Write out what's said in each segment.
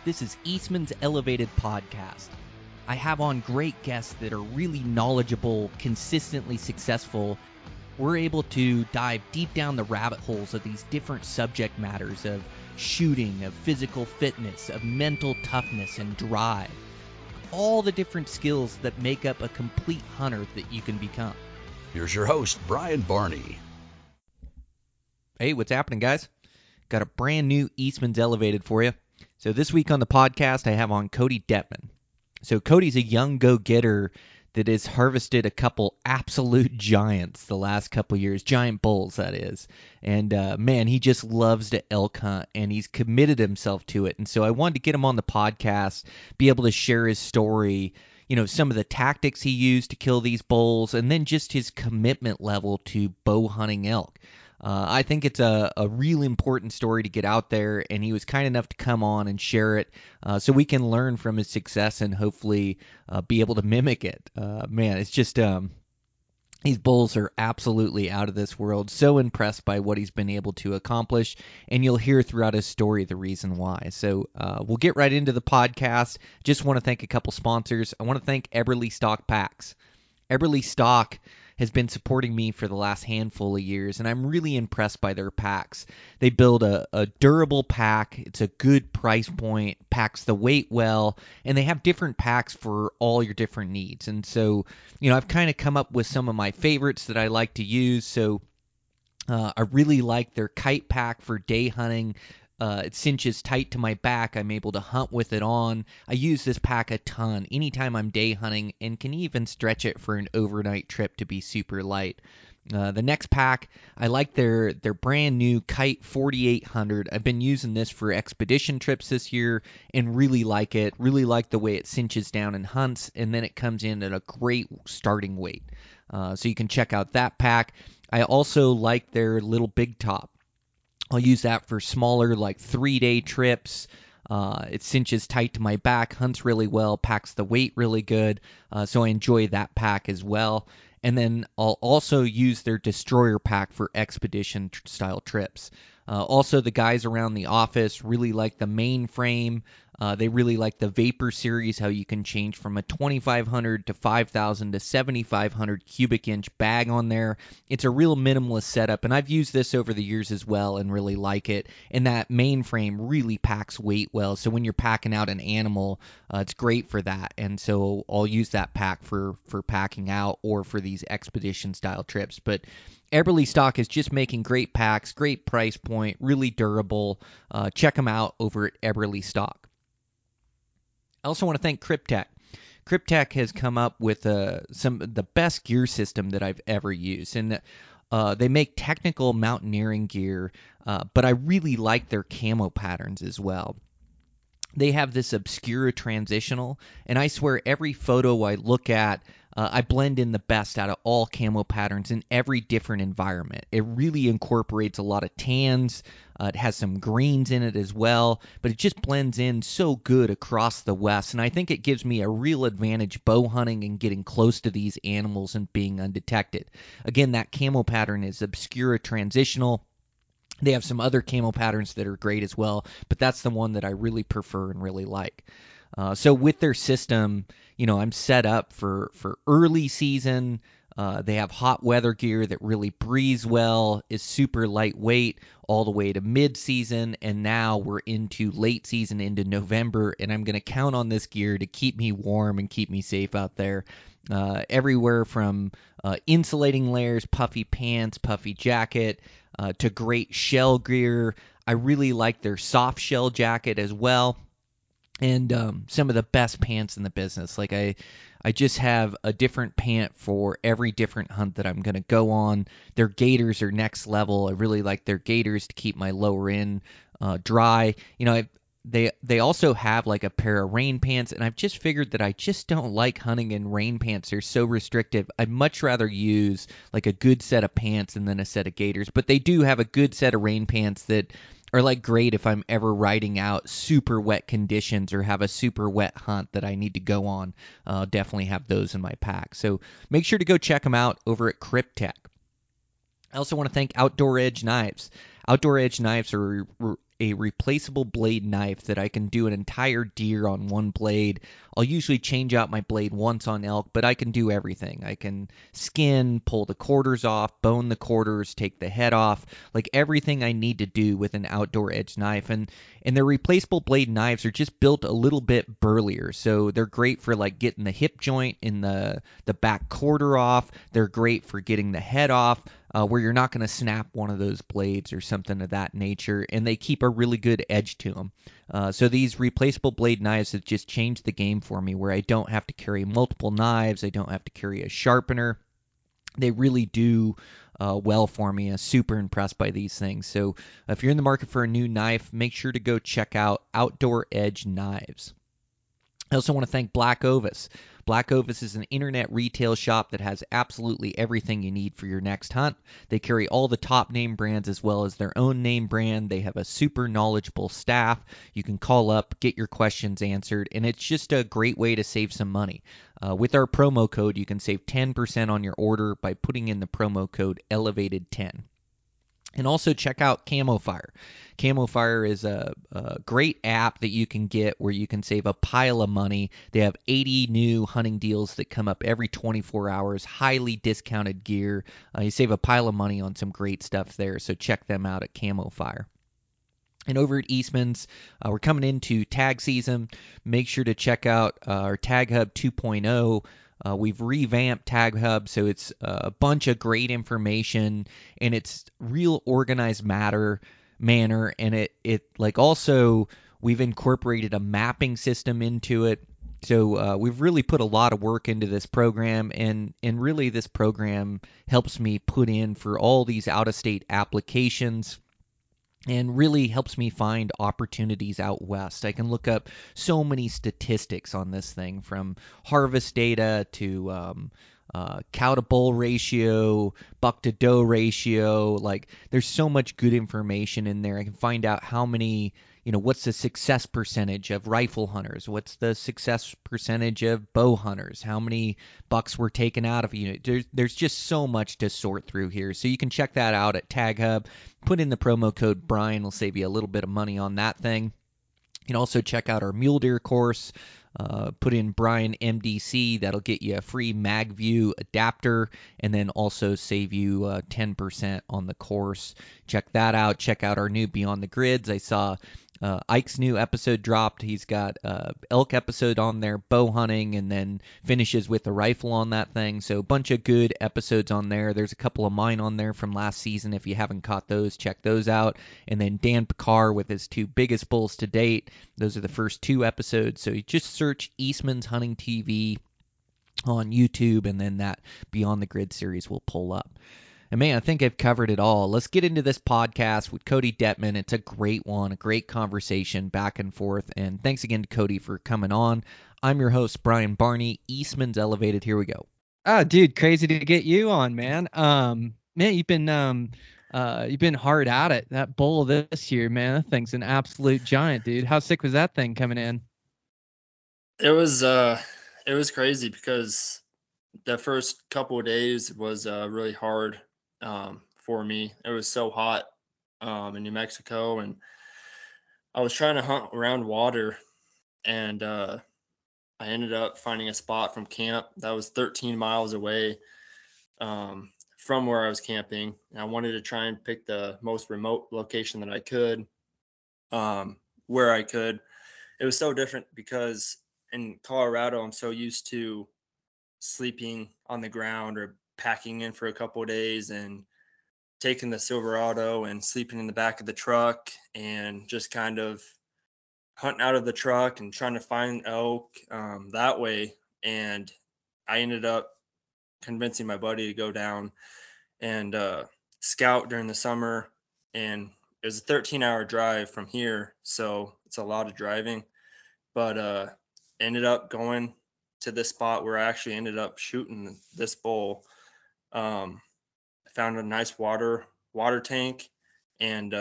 This is Eastmans Elevated podcast. I have on great guests that are really knowledgeable, consistently successful. We're able to dive deep down the rabbit holes of these different subject matters of shooting, of physical fitness, of mental toughness and drive. All the different skills that make up a complete hunter that you can become. Here's your host, Brian Barney. Hey, what's happening, guys? Got a brand new Eastmans Elevated for you. So this week on the podcast, I have on Cody Dettmann. So Cody's a young go-getter that has harvested a couple absolute giants the last couple years, giant bulls, that is. And man, he just loves to elk hunt, and he's committed himself to it. And so I wanted to get him on the podcast, be able to share his story, you know, some of the tactics he used to kill these bulls, and then just his commitment level to bow hunting elk. I think it's a really important story to get out there, and he was kind enough to come on and share it so we can learn from his success and hopefully be able to mimic it. Man, it's just these bulls are absolutely out of this world. So impressed by what he's been able to accomplish, and you'll hear throughout his story the reason why. So we'll get right into the podcast. Just want to thank a couple sponsors. I want to thank Eberly Stock Packs. Eberly Stock has been supporting me for the last handful of years, and I'm really impressed by their packs. They build a durable pack. It's a good price point, packs the weight well, and they have different packs for all your different needs. And so, you know, I've kind of come up with some of my favorites that I like to use. So I really like their kite pack for day hunting. It cinches tight to my back. I'm able to hunt with it on. I use this pack a ton anytime I'm day hunting, and can even stretch it for an overnight trip to be super light. The next pack, I like their brand new Kite 4800. I've been using this for expedition trips this year and really like it. Really like the way it cinches down and hunts, and then it comes in at a great starting weight. So you can check out that pack. I also like their little big top. I'll use that for smaller, like 3-day trips. It cinches tight to my back, hunts really well, packs the weight really good. So I enjoy that pack as well. And then I'll also use their Destroyer pack for expedition-style trips. Also, the guys around the office really like the mainframe. They really like the Vapor series, how you can change from a 2,500 to 5,000 to 7,500 cubic inch bag on there. It's a real minimalist setup, and I've used this over the years as well and really like it. And that mainframe really packs weight well, so when you're packing out an animal, it's great for that. And so I'll use that pack for packing out or for these expedition-style trips. But Eberly Stock is just making great packs, great price point, really durable. Check them out over at Eberly Stock. I also want to thank Kryptek. Kryptek has come up with the best gear system that I've ever used. And they make technical mountaineering gear, but I really like their camo patterns as well. They have this Obscura transitional, and I swear every photo I look at, I blend in the best out of all camo patterns in every different environment. It really incorporates a lot of tans. It has some greens in it as well, but it just blends in so good across the West, and I think it gives me a real advantage bow hunting and getting close to these animals and being undetected. Again, that camo pattern is Obscura transitional. They have some other camo patterns that are great as well, but that's the one that I really prefer and really like. So with their system, you know, I'm set up for early season. They have hot weather gear that really breathes well, is super lightweight, all the way to mid-season, and now we're into late season, into November, and I'm going to count on this gear to keep me warm and keep me safe out there. Everywhere from insulating layers, puffy pants, puffy jacket, to great shell gear. I really like their soft shell jacket as well. And some of the best pants in the business. Like I just have a different pant for every different hunt that I'm going to go on. Their gaiters are next level. I really like their gaiters to keep my lower end dry. You know, they also have like a pair of rain pants, and I've just figured that I just don't like hunting in rain pants. They're so restrictive. I'd much rather use like a good set of pants and then a set of gaiters. But they do have a good set of rain pants that are like great if I'm ever riding out super wet conditions or have a super wet hunt that I need to go on. Definitely have those in my pack. So make sure to go check them out over at Kryptek. I also want to thank Outdoor Edge Knives. Outdoor edge knives are a replaceable blade knife that I can do an entire deer on one blade. I'll usually change out my blade once on elk, but I can do everything. I can skin, pull the quarters off, bone the quarters, take the head off, like everything I need to do with an outdoor edge knife. And their replaceable blade knives are just built a little bit burlier, so they're great for like getting the hip joint in the back quarter off. They're great for getting the head off, where you're not going to snap one of those blades or something of that nature, and they keep a really good edge to them. So these replaceable blade knives have just changed the game for me, where I don't have to carry multiple knives, I don't have to carry a sharpener. They really do well for me. I'm super impressed by these things. So if you're in the market for a new knife, make sure to go check out Outdoor Edge Knives. I also want to thank Black Ovis. Black Ovis is an internet retail shop that has absolutely everything you need for your next hunt. They carry all the top name brands as well as their own name brand. They have a super knowledgeable staff. You can call up, get your questions answered, and it's just a great way to save some money. With our promo code, you can save 10% on your order by putting in the promo code ELEVATED10. And also check out CamoFire. CamoFire is a great app that you can get where you can save a pile of money. They have 80 new hunting deals that come up every 24 hours, highly discounted gear. You save a pile of money on some great stuff there, so check them out at CamoFire. And over at Eastmans, we're coming into tag season. Make sure to check out our Tag Hub 2.0. We've revamped Tag Hub, so it's a bunch of great information, and it's real organized manner, and it like also we've incorporated a mapping system into it. So we've really put a lot of work into this program, and really this program helps me put in for all these out-of-state applications and really helps me find opportunities out west. I can look up so many statistics on this thing, from harvest data to cow to bull ratio, buck to doe ratio. Like, there's so much good information in there. I can find out how many, what's the success percentage of rifle hunters? What's the success percentage of bow hunters? How many bucks were taken out of There's just so much to sort through here. So you can check that out at Tag Hub. Put in the promo code Brian. Will save you a little bit of money on that thing. You can also check out our mule deer course. Put in Brian MDC. That'll get you a free MagView adapter, and then also save you 10% on the course. Check that out. Check out our new Beyond the Grids. I saw Ike's new episode dropped. He's got elk episode on there, bow hunting, and then finishes with a rifle on that thing. So a bunch of good episodes on there. There's a couple of mine on there from last season. If you haven't caught those, check those out. And then Dan Picard with his 2 biggest bulls to date. Those are the first 2 episodes. So you just search Eastman's Hunting TV on YouTube, and then that Beyond the Grid series will pull up. And man, I think I've covered it all. Let's get into this podcast with Cody Dettmann. It's a great one, a great conversation back and forth. And thanks again to Cody for coming on. I'm your host, Brian Barney, Eastmans Elevated. Here we go. Oh, dude, crazy to get you on, man. Man, you've been hard at it. That bull this year, man, that thing's an absolute giant, dude. How sick was that thing coming in? It was crazy because the first couple of days was really hard for me. It was so hot in New Mexico, and I was trying to hunt around water, and I ended up finding a spot from camp that was 13 miles away from where I was camping. And I wanted to try and pick the most remote location that I could, where I could. It was so different because in Colorado, I'm so used to sleeping on the ground or packing in for a couple of days and taking the Silverado and sleeping in the back of the truck and just kind of hunting out of the truck and trying to find elk that way. And I ended up convincing my buddy to go down and scout during the summer. And it was a 13-hour drive from here, so it's a lot of driving. But ended up going to this spot where I actually ended up shooting this bull. I found a nice water tank, and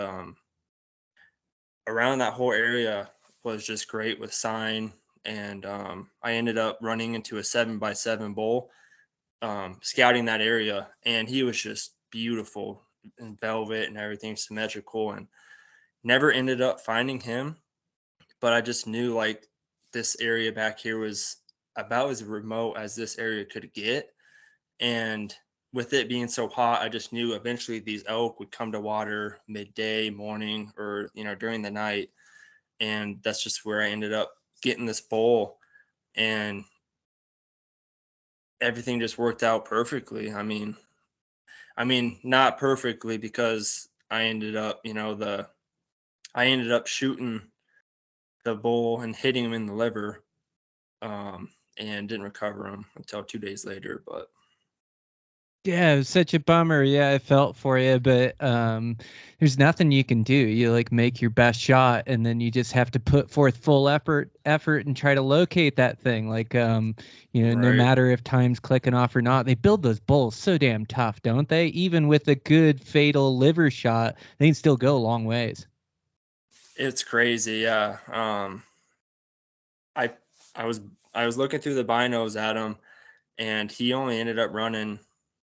around that whole area was just great with sign. And I ended up running into a 7x7 bull, scouting that area, and he was just beautiful. and velvet and everything symmetrical, and never ended up finding him. But I just knew like this area back here was about as remote as this area could get. And with it being so hot, I just knew eventually these elk would come to water midday, morning, or, during the night. And that's just where I ended up getting this bull. And everything just worked out perfectly. I mean, not perfectly, because I ended up, I ended up shooting the bull and hitting him in the liver, and didn't recover him until 2 days later. But Yeah, it was such a bummer. Yeah, I felt for you, but there's nothing you can do. You like make your best shot, and then you just have to put forth full effort and try to locate that thing. Like no right, matter if time's clicking off or not, they build those bulls so damn tough, don't they? Even with a good fatal liver shot, they can still go a long ways. it's crazy. Yeah. I I was I was looking through the binos at him, and he only ended up running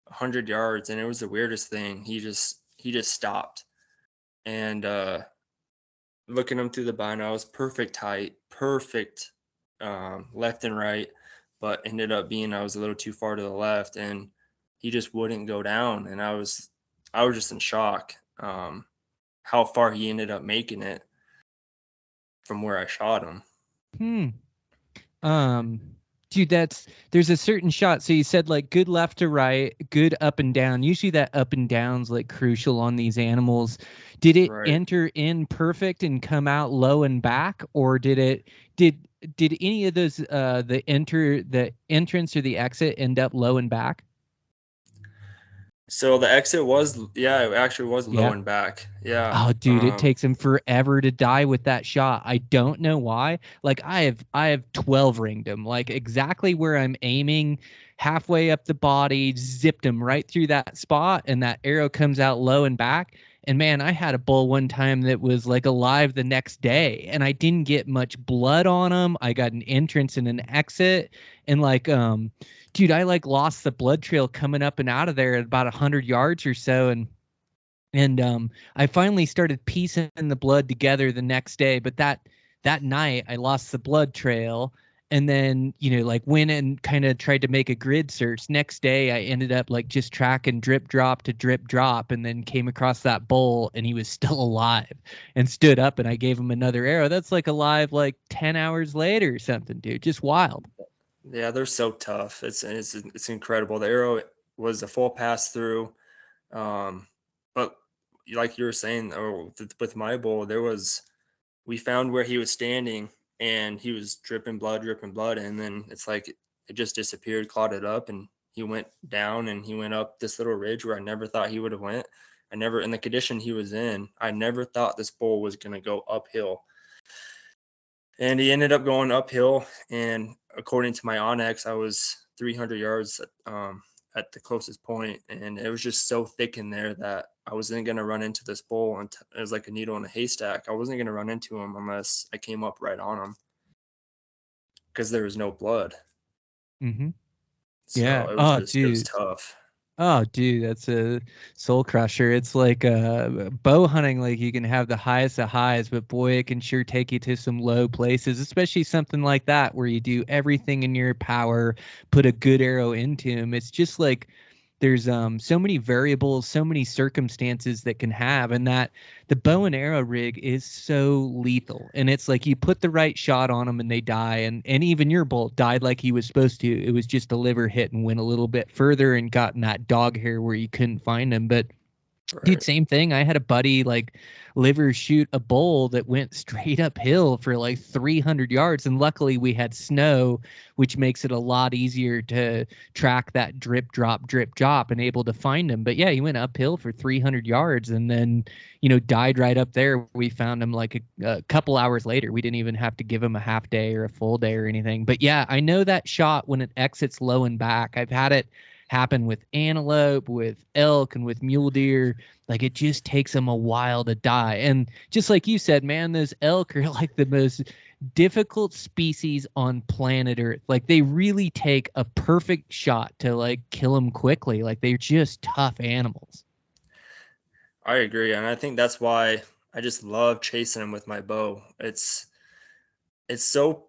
100 yards, and it was the weirdest thing. He just stopped, and looking him through the binos, perfect height, perfect, left and right, but ended up being I was a little too far to the left, and he just wouldn't go down, and I was just in shock, how far he ended up making it from where I shot him. Hmm. Um, Dude, there's a certain shot. So you said like good left to right, good up and down. Usually that up and down's like crucial on these animals. Did it Right. enter in perfect and come out low and back, or did any of those the entrance or the exit end up low and back? So the exit was, yeah, it actually was low Yeah. and back. Yeah. Oh, dude, it takes him forever to die with that shot. I don't know why. Like I have 12 ringed him, like exactly where I'm aiming, halfway up the body, zipped him right through that spot, and that arrow comes out low and back. And man, I had a bull one time that was like alive the next day, and I didn't get much blood on him. I got an entrance and an exit, and like dude, I like lost the blood trail coming up and out of there at about 100 yards or so, and I finally started piecing the blood together the next day. But that night I lost the blood trail, and then like went and kind of tried to make a grid search. Next day I ended up like just tracking drip drop to drip drop, and then came across that bull, and he was still alive and stood up, and I gave him another arrow that's like alive like 10 hours later or something, dude. Just wild. Yeah, they're so tough. It's incredible. The arrow was a full pass through. But like you were saying, or with my bull, we found where he was standing, and he was dripping blood. And then it's like it just disappeared, clotted up, and he went down, and he went up this little ridge where I never thought he would have went. In the condition he was in, I never thought this bull was going to go uphill. And he ended up going uphill, and according to my Onyx, I was 300 yards at the closest point, and it was just so thick in there that I wasn't going to run into this bull, and it was like a needle in a haystack. I wasn't going to run into him unless I came up right on him, because there was no blood. Mm-hmm. So Yeah. it was tough. Oh, dude, that's a soul crusher. It's like bow hunting. Like you can have the highest of highs, but boy, it can sure take you to some low places, especially something like that where you do everything in your power, put a good arrow into him. It's just like there's so many variables, so many circumstances that can have, and that the bow and arrow rig is so lethal. And it's like you put the right shot on them and they die, and even your bolt died like he was supposed to. It was just a liver hit and went a little bit further and got in that dog hair where you couldn't find him. But dude, Right. same thing. I had a buddy like liver shoot a bull that went straight uphill for like 300 yards. And luckily we had snow, which makes it a lot easier to track that drip, drop, and able to find him. But yeah, he went uphill for 300 yards and then, died right up there. We found him like a couple hours later. We didn't even have to give him a half day or a full day or anything. But yeah, I know that shot when it exits low and back. I've had it happen with antelope, with elk, and with mule deer. Like it just takes them a while to die. And just like you said, man, those elk are like the most difficult species on planet Earth. Like they really take a perfect shot to like kill them quickly. Like they're just tough animals. I agree, and I think that's why I just love chasing them with my bow. It's so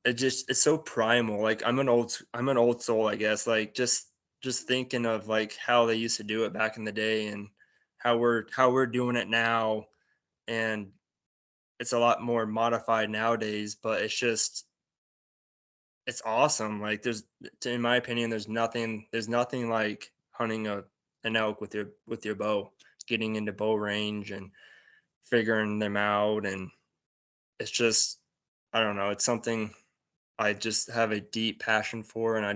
it's so primal. Like I'm an old soul, I guess. Like just thinking of like how they used to do it back in the day and how we're doing it now, and it's a lot more modified nowadays, but it's awesome. Like in my opinion, there's nothing like hunting an elk with your bow, getting into bow range and figuring them out, and it's just I don't know, it's something I just have a deep passion for, and I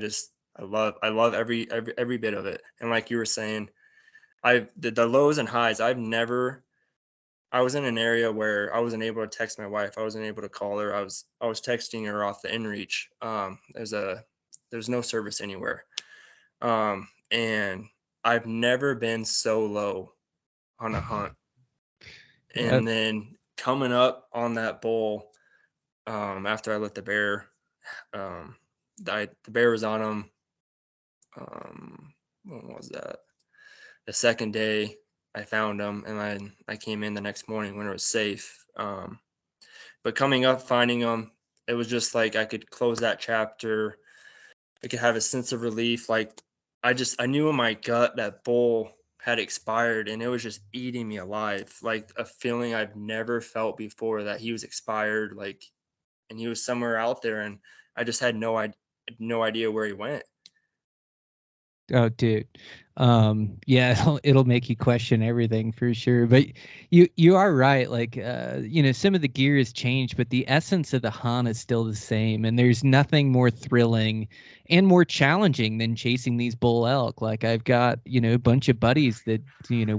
love every bit of it. And like you were saying, the lows and highs. I was in an area where I wasn't able to text my wife. I wasn't able to call her. I was texting her off the inReach. There's no service anywhere. And I've never been so low on a hunt. Yep. And then coming up on that bull, after I let the bear, the bear was on him. When was that? The second day I found him, and I came in the next morning when it was safe. But coming up, finding him, it was just like I could close that chapter. I could have a sense of relief. Like I knew in my gut that bull had expired, and it was just eating me alive. Like a feeling I've never felt before, that he was expired, like, and he was somewhere out there, and I just had no idea where he went. Oh, dude. Yeah, it'll make you question everything for sure. But you are right. Like, some of the gear has changed, but the essence of the hunt is still the same. And there's nothing more thrilling and more challenging than chasing these bull elk. Like, I've got, a bunch of buddies that,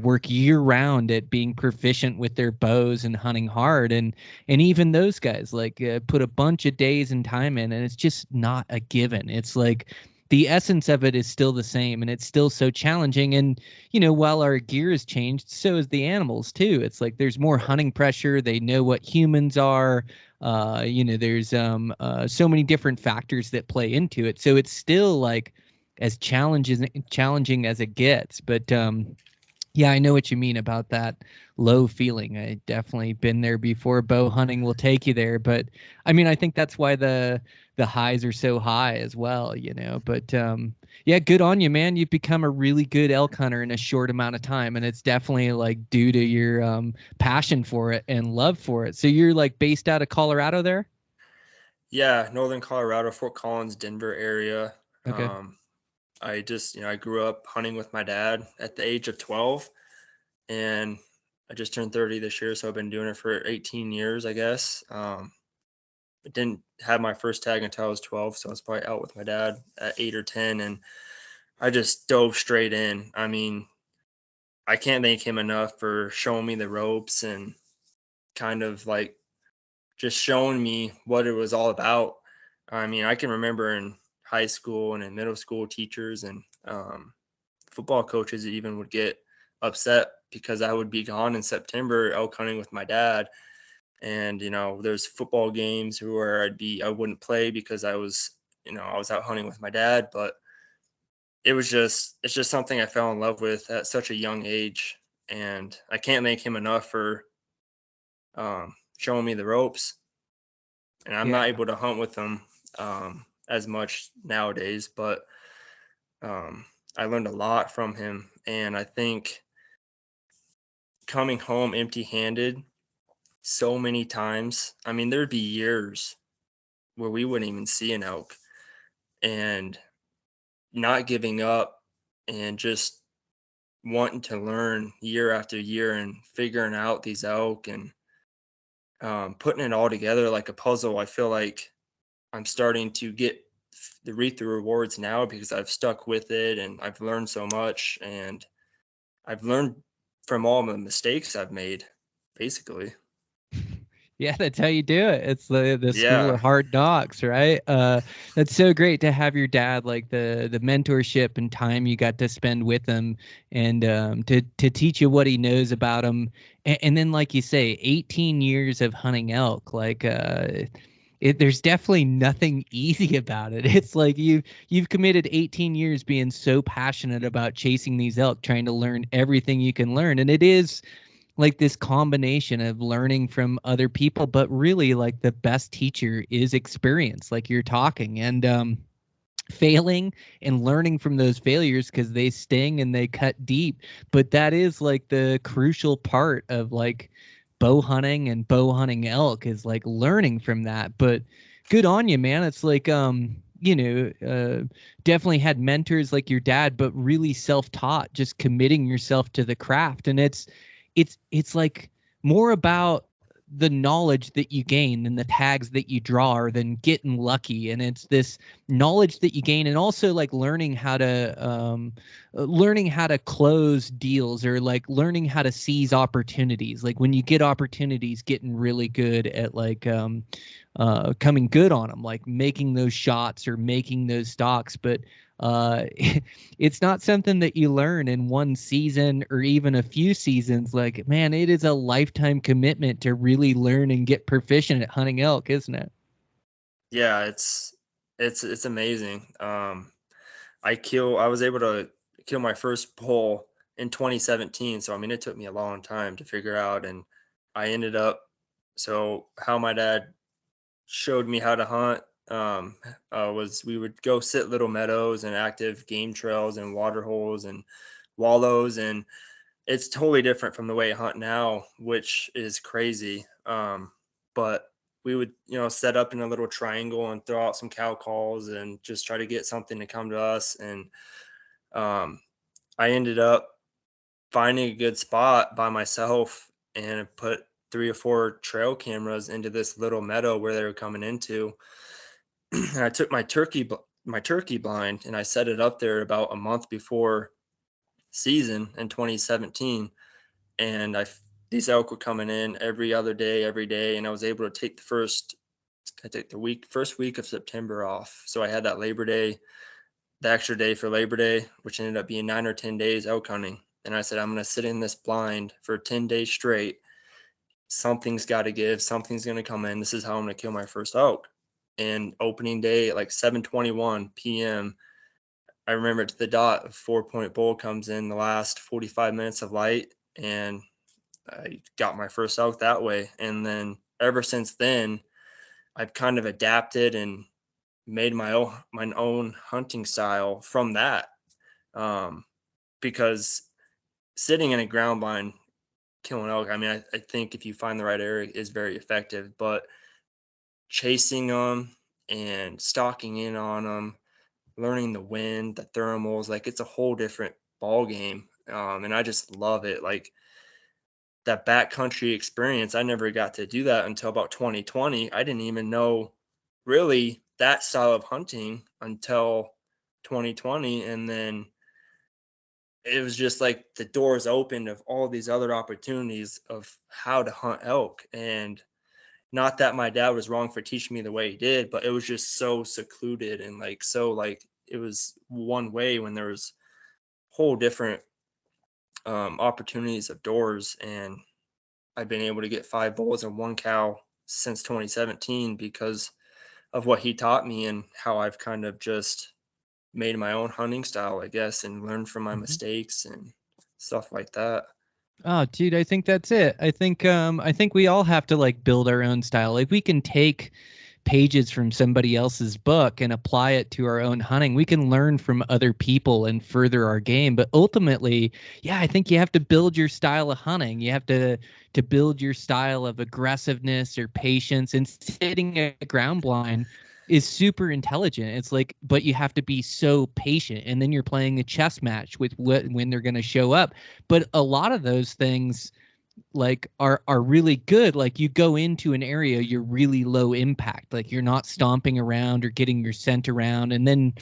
work year round at being proficient with their bows and hunting hard. And even those guys like put a bunch of days and time in, and it's just not a given. It's like, the essence of it is still the same, and it's still so challenging. And while our gear has changed, so is the animals too. It's like there's more hunting pressure. They know what humans are. There's so many different factors that play into it, so it's still like as challenging as it gets. But yeah, I know what you mean about that low feeling. I definitely been there before. Bow hunting will take you there, but I mean, I think that's why the highs are so high as well, But yeah, good on you, man. You've become a really good elk hunter in a short amount of time, and it's definitely like due to your passion for it and love for it. So you're like based out of Colorado there? Yeah, Northern Colorado, Fort Collins, Denver area. Okay. I just, I grew up hunting with my dad at the age of 12, and I just turned 30 this year. So I've been doing it for 18 years, I guess. I didn't have my first tag until I was 12. So I was probably out with my dad at 8 or 10, and I just dove straight in. I mean, I can't thank him enough for showing me the ropes and kind of like just showing me what it was all about. I mean, I can remember in high school and in middle school, teachers and football coaches even would get upset because I would be gone in September elk hunting with my dad. And, there's football games where I wouldn't play because I was out hunting with my dad. But it's just something I fell in love with at such a young age. And I can't thank him enough for showing me the ropes. And I'm not Yeah. able to hunt with them as much nowadays, but I learned a lot from him. And I think coming home empty-handed so many times, I mean, there'd be years where we wouldn't even see an elk, and not giving up and just wanting to learn year after year and figuring out these elk and putting it all together like a puzzle. I feel like I'm starting to get reap the rewards now because I've stuck with it and I've learned so much, and I've learned from all the mistakes I've made, basically. Yeah, that's how you do it. It's the school Yeah. of hard knocks, right? That's so great to have your dad, like the mentorship and time you got to spend with him, and to teach you what he knows about him, and then like you say, 18 years of hunting elk, like there's definitely nothing easy about it. It's like you've committed 18 years being so passionate about chasing these elk, trying to learn everything you can learn. And it is like this combination of learning from other people, but really like the best teacher is experience, like you're talking, and failing and learning from those failures, because they sting and they cut deep. But that is like the crucial part of like bow hunting and bow hunting elk, is like learning from that. But good on you, man. It's like definitely had mentors like your dad, but really self-taught, just committing yourself to the craft. And it's like more about the knowledge that you gain than the tags that you draw, or than getting lucky. And it's this knowledge that you gain, and also like learning how to close deals, or like learning how to seize opportunities. Like when you get opportunities, getting really good at like coming good on them, like making those shots or making those stocks. But it's not something that you learn in one season or even a few seasons. Like, man, it is a lifetime commitment to really learn and get proficient at hunting elk, isn't it? Yeah, it's amazing. I was able to kill my first bull in 2017. So I mean, it took me a long time to figure out, and I ended up, so how my dad showed me how to hunt was we would go sit little meadows and active game trails and water holes and wallows, and it's totally different from the way I hunt now, which is crazy. But we would, set up in a little triangle and throw out some cow calls and just try to get something to come to us. And um, I ended up finding a good spot by myself and put 3 or 4 trail cameras into this little meadow where they were coming into. And I took my turkey blind and I set it up there about a month before season in 2017. And these elk were coming in every other day, every day, and I was able to take the first week of September off. So I had that the extra day for Labor Day, which ended up being 9 or 10 days elk hunting. And I said, I'm going to sit in this blind for 10 days straight. Something's got to give. Something's going to come in. This is how I'm going to kill my first elk. And opening day at like 7:21 p.m., I remember to the dot, a 4-point bull comes in the last 45 minutes of light, and I got my first elk that way. And then ever since then, I've kind of adapted and made my own hunting style from that. Because sitting in a ground blind killing elk, I mean, I think if you find the right area, is very effective. But chasing them and stalking in on them, learning the wind, the thermals, like it's a whole different ball game. And I just love it. Like that backcountry experience, I never got to do that until about 2020. I didn't even know really that style of hunting until 2020. And then it was just like the doors opened of all these other opportunities of how to hunt elk. And not that my dad was wrong for teaching me the way he did, but it was just so secluded and like so like it was one way when there was whole different opportunities of doors. And I've been able to get 5 bulls and 1 cow since 2017 because of what he taught me and how I've kind of just made my own hunting style, I guess, and learned from my mistakes and stuff like that. Oh, dude, I think that's it. I think we all have to like build our own style. Like we can take pages from somebody else's book and apply it to our own hunting. We can learn from other people and further our game. But ultimately, yeah, I think you have to build your style of hunting. You have to build your style of aggressiveness or patience. And sitting a ground blind is super intelligent. It's like, but you have to be so patient. And then you're playing a chess match with when they're going to show up. But a lot of those things like are really good. Like you go into an area, you're really low impact, like you're not stomping around or getting your scent around, and then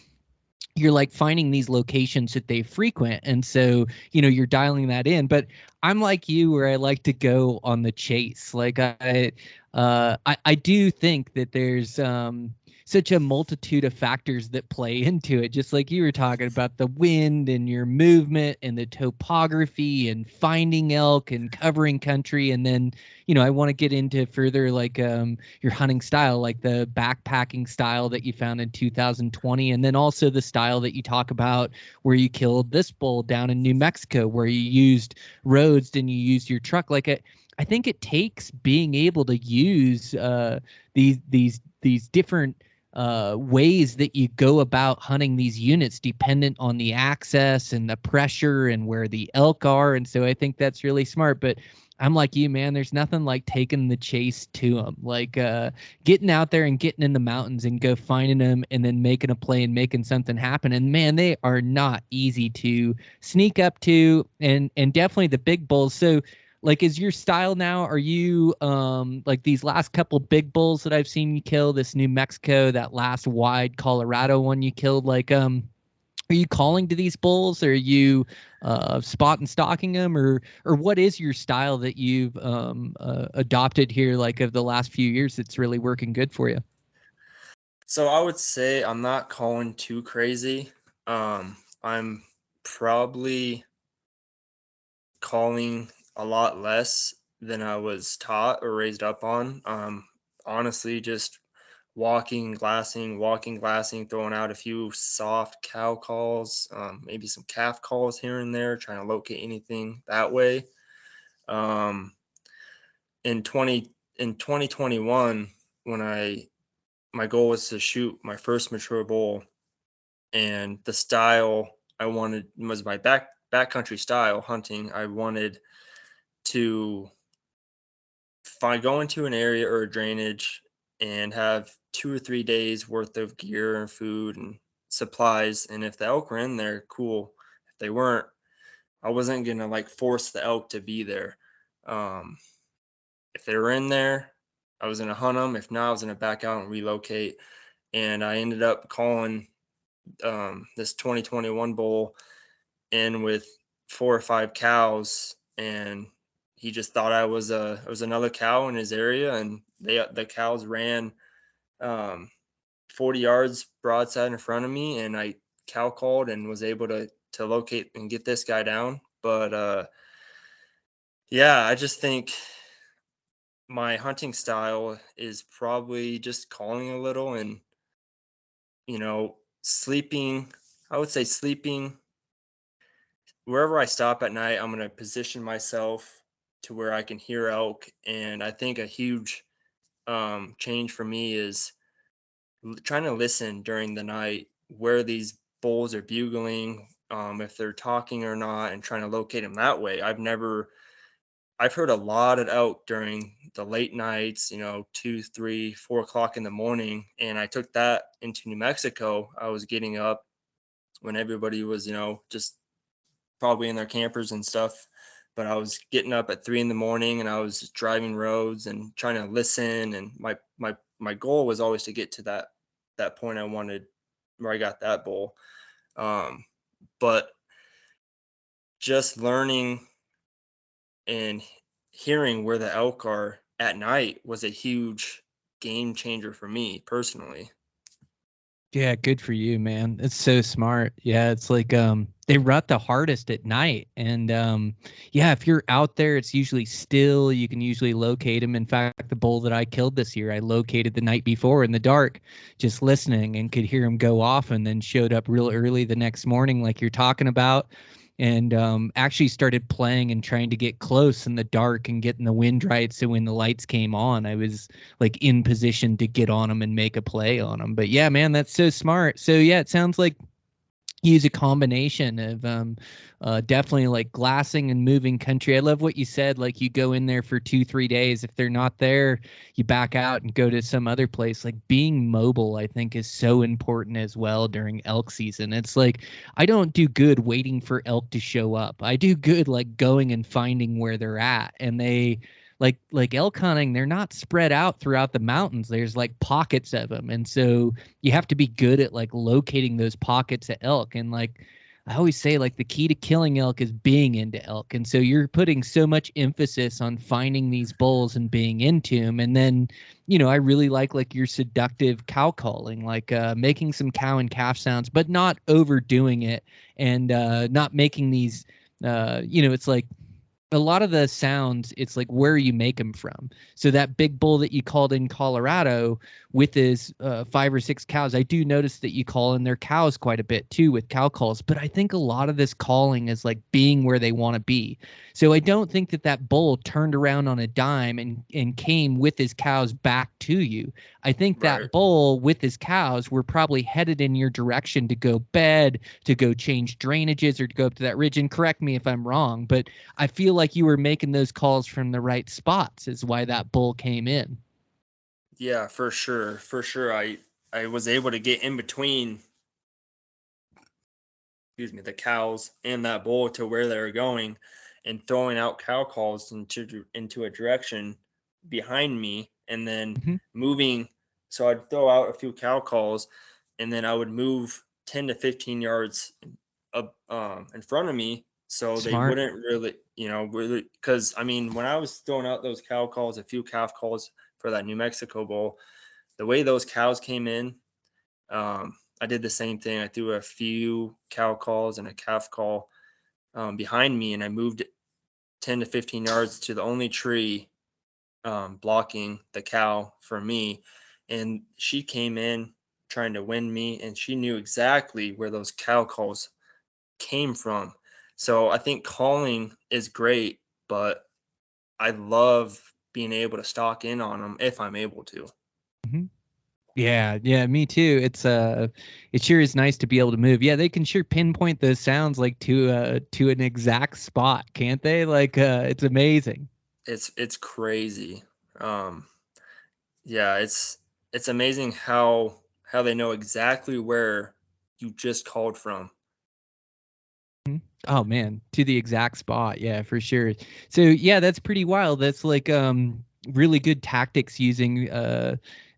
you're like finding these locations that they frequent, and so you're dialing that in. But I'm like you, where I like to go on the chase. Like I do think that there's such a multitude of factors that play into it, just like you were talking about the wind and your movement and the topography and finding elk and covering country. And then, I want to get into further like your hunting style, like the backpacking style that you found in 2020, and then also the style that you talk about where you killed this bull down in New Mexico, where you used roads and you used your truck. Like I think it takes being able to use these different ways that you go about hunting these units dependent on the access and the pressure and where the elk are. And so I think that's really smart. But I'm like you, man, there's nothing like taking the chase to them, like getting out there and getting in the mountains and go finding them and then making a play and making something happen. And man, they are not easy to sneak up to, and definitely the big bulls. So like, is your style now, are you like these last couple big bulls that I've seen you kill, this New Mexico, that last wide Colorado one you killed, like are you calling to these bulls? Or are you spot and stalking them, or what is your style that you've adopted here, like of the last few years, that's really working good for you? So I would say I'm not calling too crazy. I'm probably calling a lot less than I was taught or raised up on. Honestly, just walking, glassing, throwing out a few soft cow calls, maybe some calf calls here and there, trying to locate anything that way. Um, in 2021, when my goal was to shoot my first mature bull, and the style I wanted was my backcountry style hunting. I wanted to go into an area or a drainage and have 2 or 3 days worth of gear and food and supplies. And if the elk were in there, cool. If they weren't, I wasn't gonna like force the elk to be there. Um, if they were in there, I was gonna hunt them. If not, I was gonna back out and relocate. And I ended up calling this 2021 bull in with 4 or 5 cows, and he just thought I was another cow in his area, and the cows ran 40 yards broadside in front of me, and I cow called and was able to locate and get this guy down. But yeah, I just think my hunting style is probably just calling a little and sleeping. I would say sleeping wherever I stop at night. I'm going to position myself to where I can hear elk. And I think a huge change for me is trying to listen during the night where these bulls are bugling, if they're talking or not, and trying to locate them that way. I've heard a lot of elk during the late nights, 2, 3, 4 o'clock in the morning. And I took that into New Mexico. I was getting up when everybody was, just probably in their campers and stuff. But I was getting up at 3 in the morning, and I was just driving roads and trying to listen. And my goal was always to get to that point I wanted, where I got that bull. But just learning and hearing where the elk are at night was a huge game changer for me personally. Yeah, good for you, man. It's so smart. Yeah, it's like they rut the hardest at night. And yeah, if you're out there, it's usually still, you can usually locate them. In fact, the bull that I killed this year, I located the night before in the dark, just listening, and could hear him go off, and then showed up real early the next morning, like you're talking about. And actually started playing and trying to get close in the dark and getting the wind right. So when the lights came on, I was like in position to get on them and make a play on them. But yeah, man, that's so smart. So yeah, it sounds like you use a combination of definitely like glassing and moving country. I love what you said. Like you go in there for 2-3 days. If they're not there, you back out and go to some other place. Like being mobile, I think, is so important as well during elk season. It's like, I don't do good waiting for elk to show up. I do good like going and finding where they're at. And they like elk hunting, they're not spread out throughout the mountains. There's like pockets of them. And so you have to be good at like locating those pockets of elk. And like, I always say like the key to killing elk is being into elk. And so you're putting so much emphasis on finding these bulls and being into them. And then, I really like your seductive cow calling, like making some cow and calf sounds, but not overdoing it and not making these, it's like, a lot of the sounds, it's like where you make them from. So that big bull that you called in Colorado with his 5 or 6 cows, I do notice that you call in their cows quite a bit too with cow calls. But I think a lot of this calling is like being where they want to be. So I don't think that bull turned around on a dime and came with his cows back to you. I think Right. that bull with his cows were probably headed in your direction to go bed, to go change drainages, or to go up to that ridge. And correct me if I'm wrong, but I feel like you were making those calls from the right spots is why that bull came in. Yeah, for sure. For sure. I was able to get in between, the cows and that bull to where they were going, and throwing out cow calls into a direction behind me, and then Mm-hmm. moving. So I'd throw out a few cow calls, and then I would move 10 to 15 yards up in front of me, so they Smart. wouldn't really, because I mean, when I was throwing out those cow calls, a few calf calls for that New Mexico bowl, the way those cows came in, I did the same thing. I threw a few cow calls and a calf call behind me, and I moved 10 to 15 yards to the only tree blocking the cow for me. And she came in trying to win me, and she knew exactly where those cow calls came from. So I think calling is great, but I love being able to stalk in on them if I'm able to. Mm-hmm. Yeah, me too. It sure is nice to be able to move. Yeah, they can sure pinpoint those sounds like to an exact spot, can't they? Like it's amazing. It's crazy. Um, yeah, it's amazing how they know exactly where you just called from. Mhm. Oh man, to the exact spot. Yeah, for sure. So yeah, that's pretty wild. That's like really good tactics using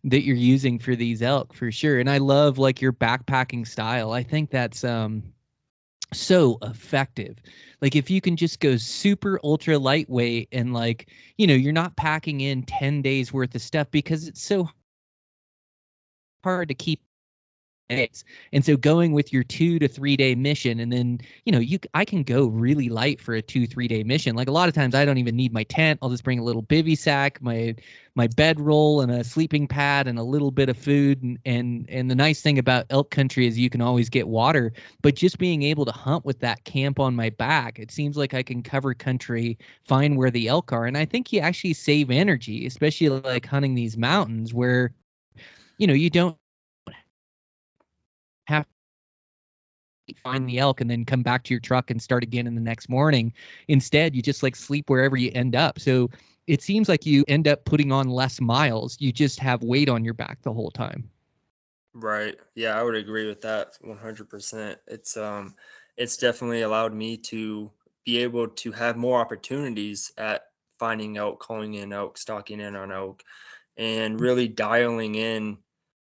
that you're using for these elk for sure. And I love like your backpacking style. I think that's so effective. Like if you can just go super ultra lightweight and like, you're not packing in 10 days worth of stuff because it's so hard to keep days. And so going with your 2 to 3 day mission, and then I can go really light for a 2 3 day mission. Like a lot of times I don't even need my tent. I'll just bring a little bivy sack, my bedroll, and a sleeping pad, and a little bit of food. And the nice thing about elk country is you can always get water. But just being able to hunt with that camp on my back, it seems like I can cover country, find where the elk are. And I think you actually save energy, especially like hunting these mountains where you don't have find the elk and then come back to your truck and start again in the next morning. Instead, you just like sleep wherever you end up. So it seems like you end up putting on less miles. You just have weight on your back the whole time. Right. Yeah, I would agree with that 100%. It's definitely allowed me to be able to have more opportunities at finding elk, calling in elk, stalking in on elk, and really dialing in,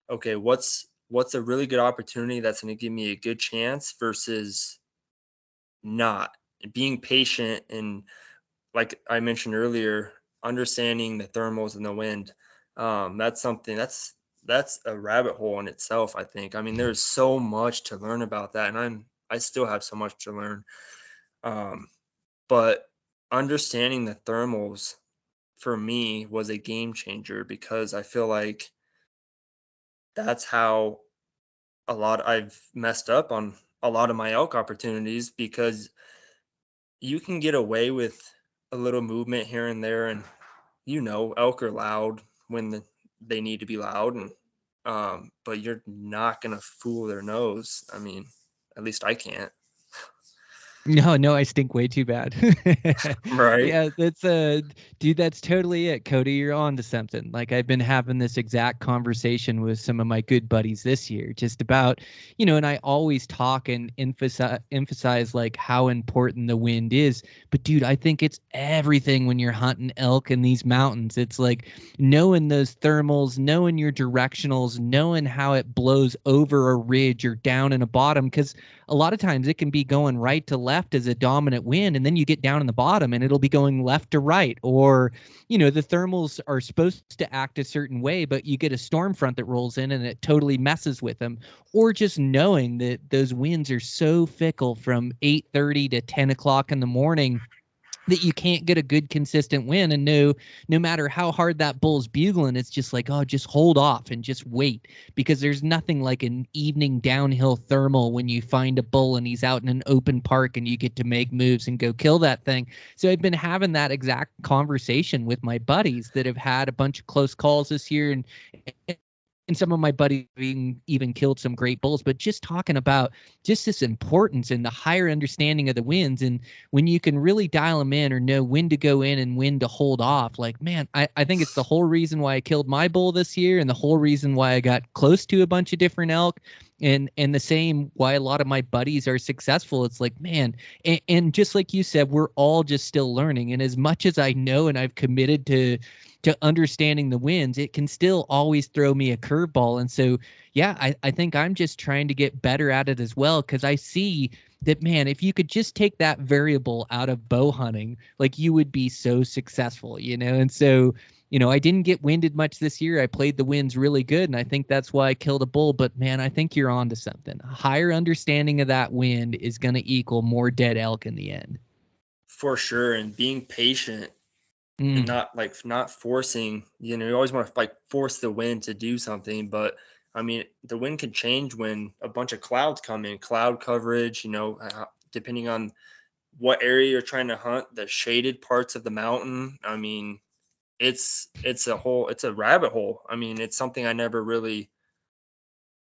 okay, what's a really good opportunity that's going to give me a good chance versus not. And being patient, and like I mentioned earlier, understanding the thermals and the wind. That's something that's a rabbit hole in itself, I think. I mean, there's so much to learn about that, and I still have so much to learn. Um, but understanding the thermals for me was a game changer, because I feel like that's how I've messed up on a lot of my elk opportunities, because you can get away with a little movement here and there, and elk are loud when they need to be loud, and but you're not gonna fool their nose. I mean, at least I can't. No, I stink way too bad. Right. Yeah, that's dude, that's totally it, Cody. You're on to something. Like I've been having this exact conversation with some of my good buddies this year, just about, and I always talk and emphasize like how important the wind is. But dude, I think it's everything when you're hunting elk in these mountains. It's like knowing those thermals, knowing your directionals, knowing how it blows over a ridge or down in a bottom, because a lot of times it can be going right to left as a dominant wind, and then you get down in the bottom and it'll be going left to right. Or the thermals are supposed to act a certain way, but you get a storm front that rolls in and it totally messes with them. Or just knowing that those winds are so fickle from 8:30 to 10 o'clock in the morning that you can't get a good consistent win. And no matter how hard that bull's bugling, it's just like, oh, just hold off and just wait, because there's nothing like an evening downhill thermal when you find a bull and he's out in an open park and you get to make moves and go kill that thing. So I've been having that exact conversation with my buddies that have had a bunch of close calls this year, and some of my buddies even killed some great bulls, but just talking about just this importance and the higher understanding of the winds. And when you can really dial them in or know when to go in and when to hold off, like, man, I think it's the whole reason why I killed my bull this year, and the whole reason why I got close to a bunch of different elk, and the same why a lot of my buddies are successful. It's like, man, and just like you said, we're all just still learning. And as much as I know and I've committed to understanding the winds, it can still always throw me a curveball. And so, yeah, I think I'm just trying to get better at it as well, because I see that, man, if you could just take that variable out of bow hunting, like you would be so successful, And so, I didn't get winded much this year. I played the winds really good, and I think that's why I killed a bull. But, man, I think you're on to something. A higher understanding of that wind is going to equal more dead elk in the end. For sure. And being patient and not forcing, you always want to force the wind to do something. But I mean, the wind can change when a bunch of clouds come in, cloud coverage, depending on what area you're trying to hunt, the shaded parts of the mountain. I mean, it's a rabbit hole. I mean, it's something I never really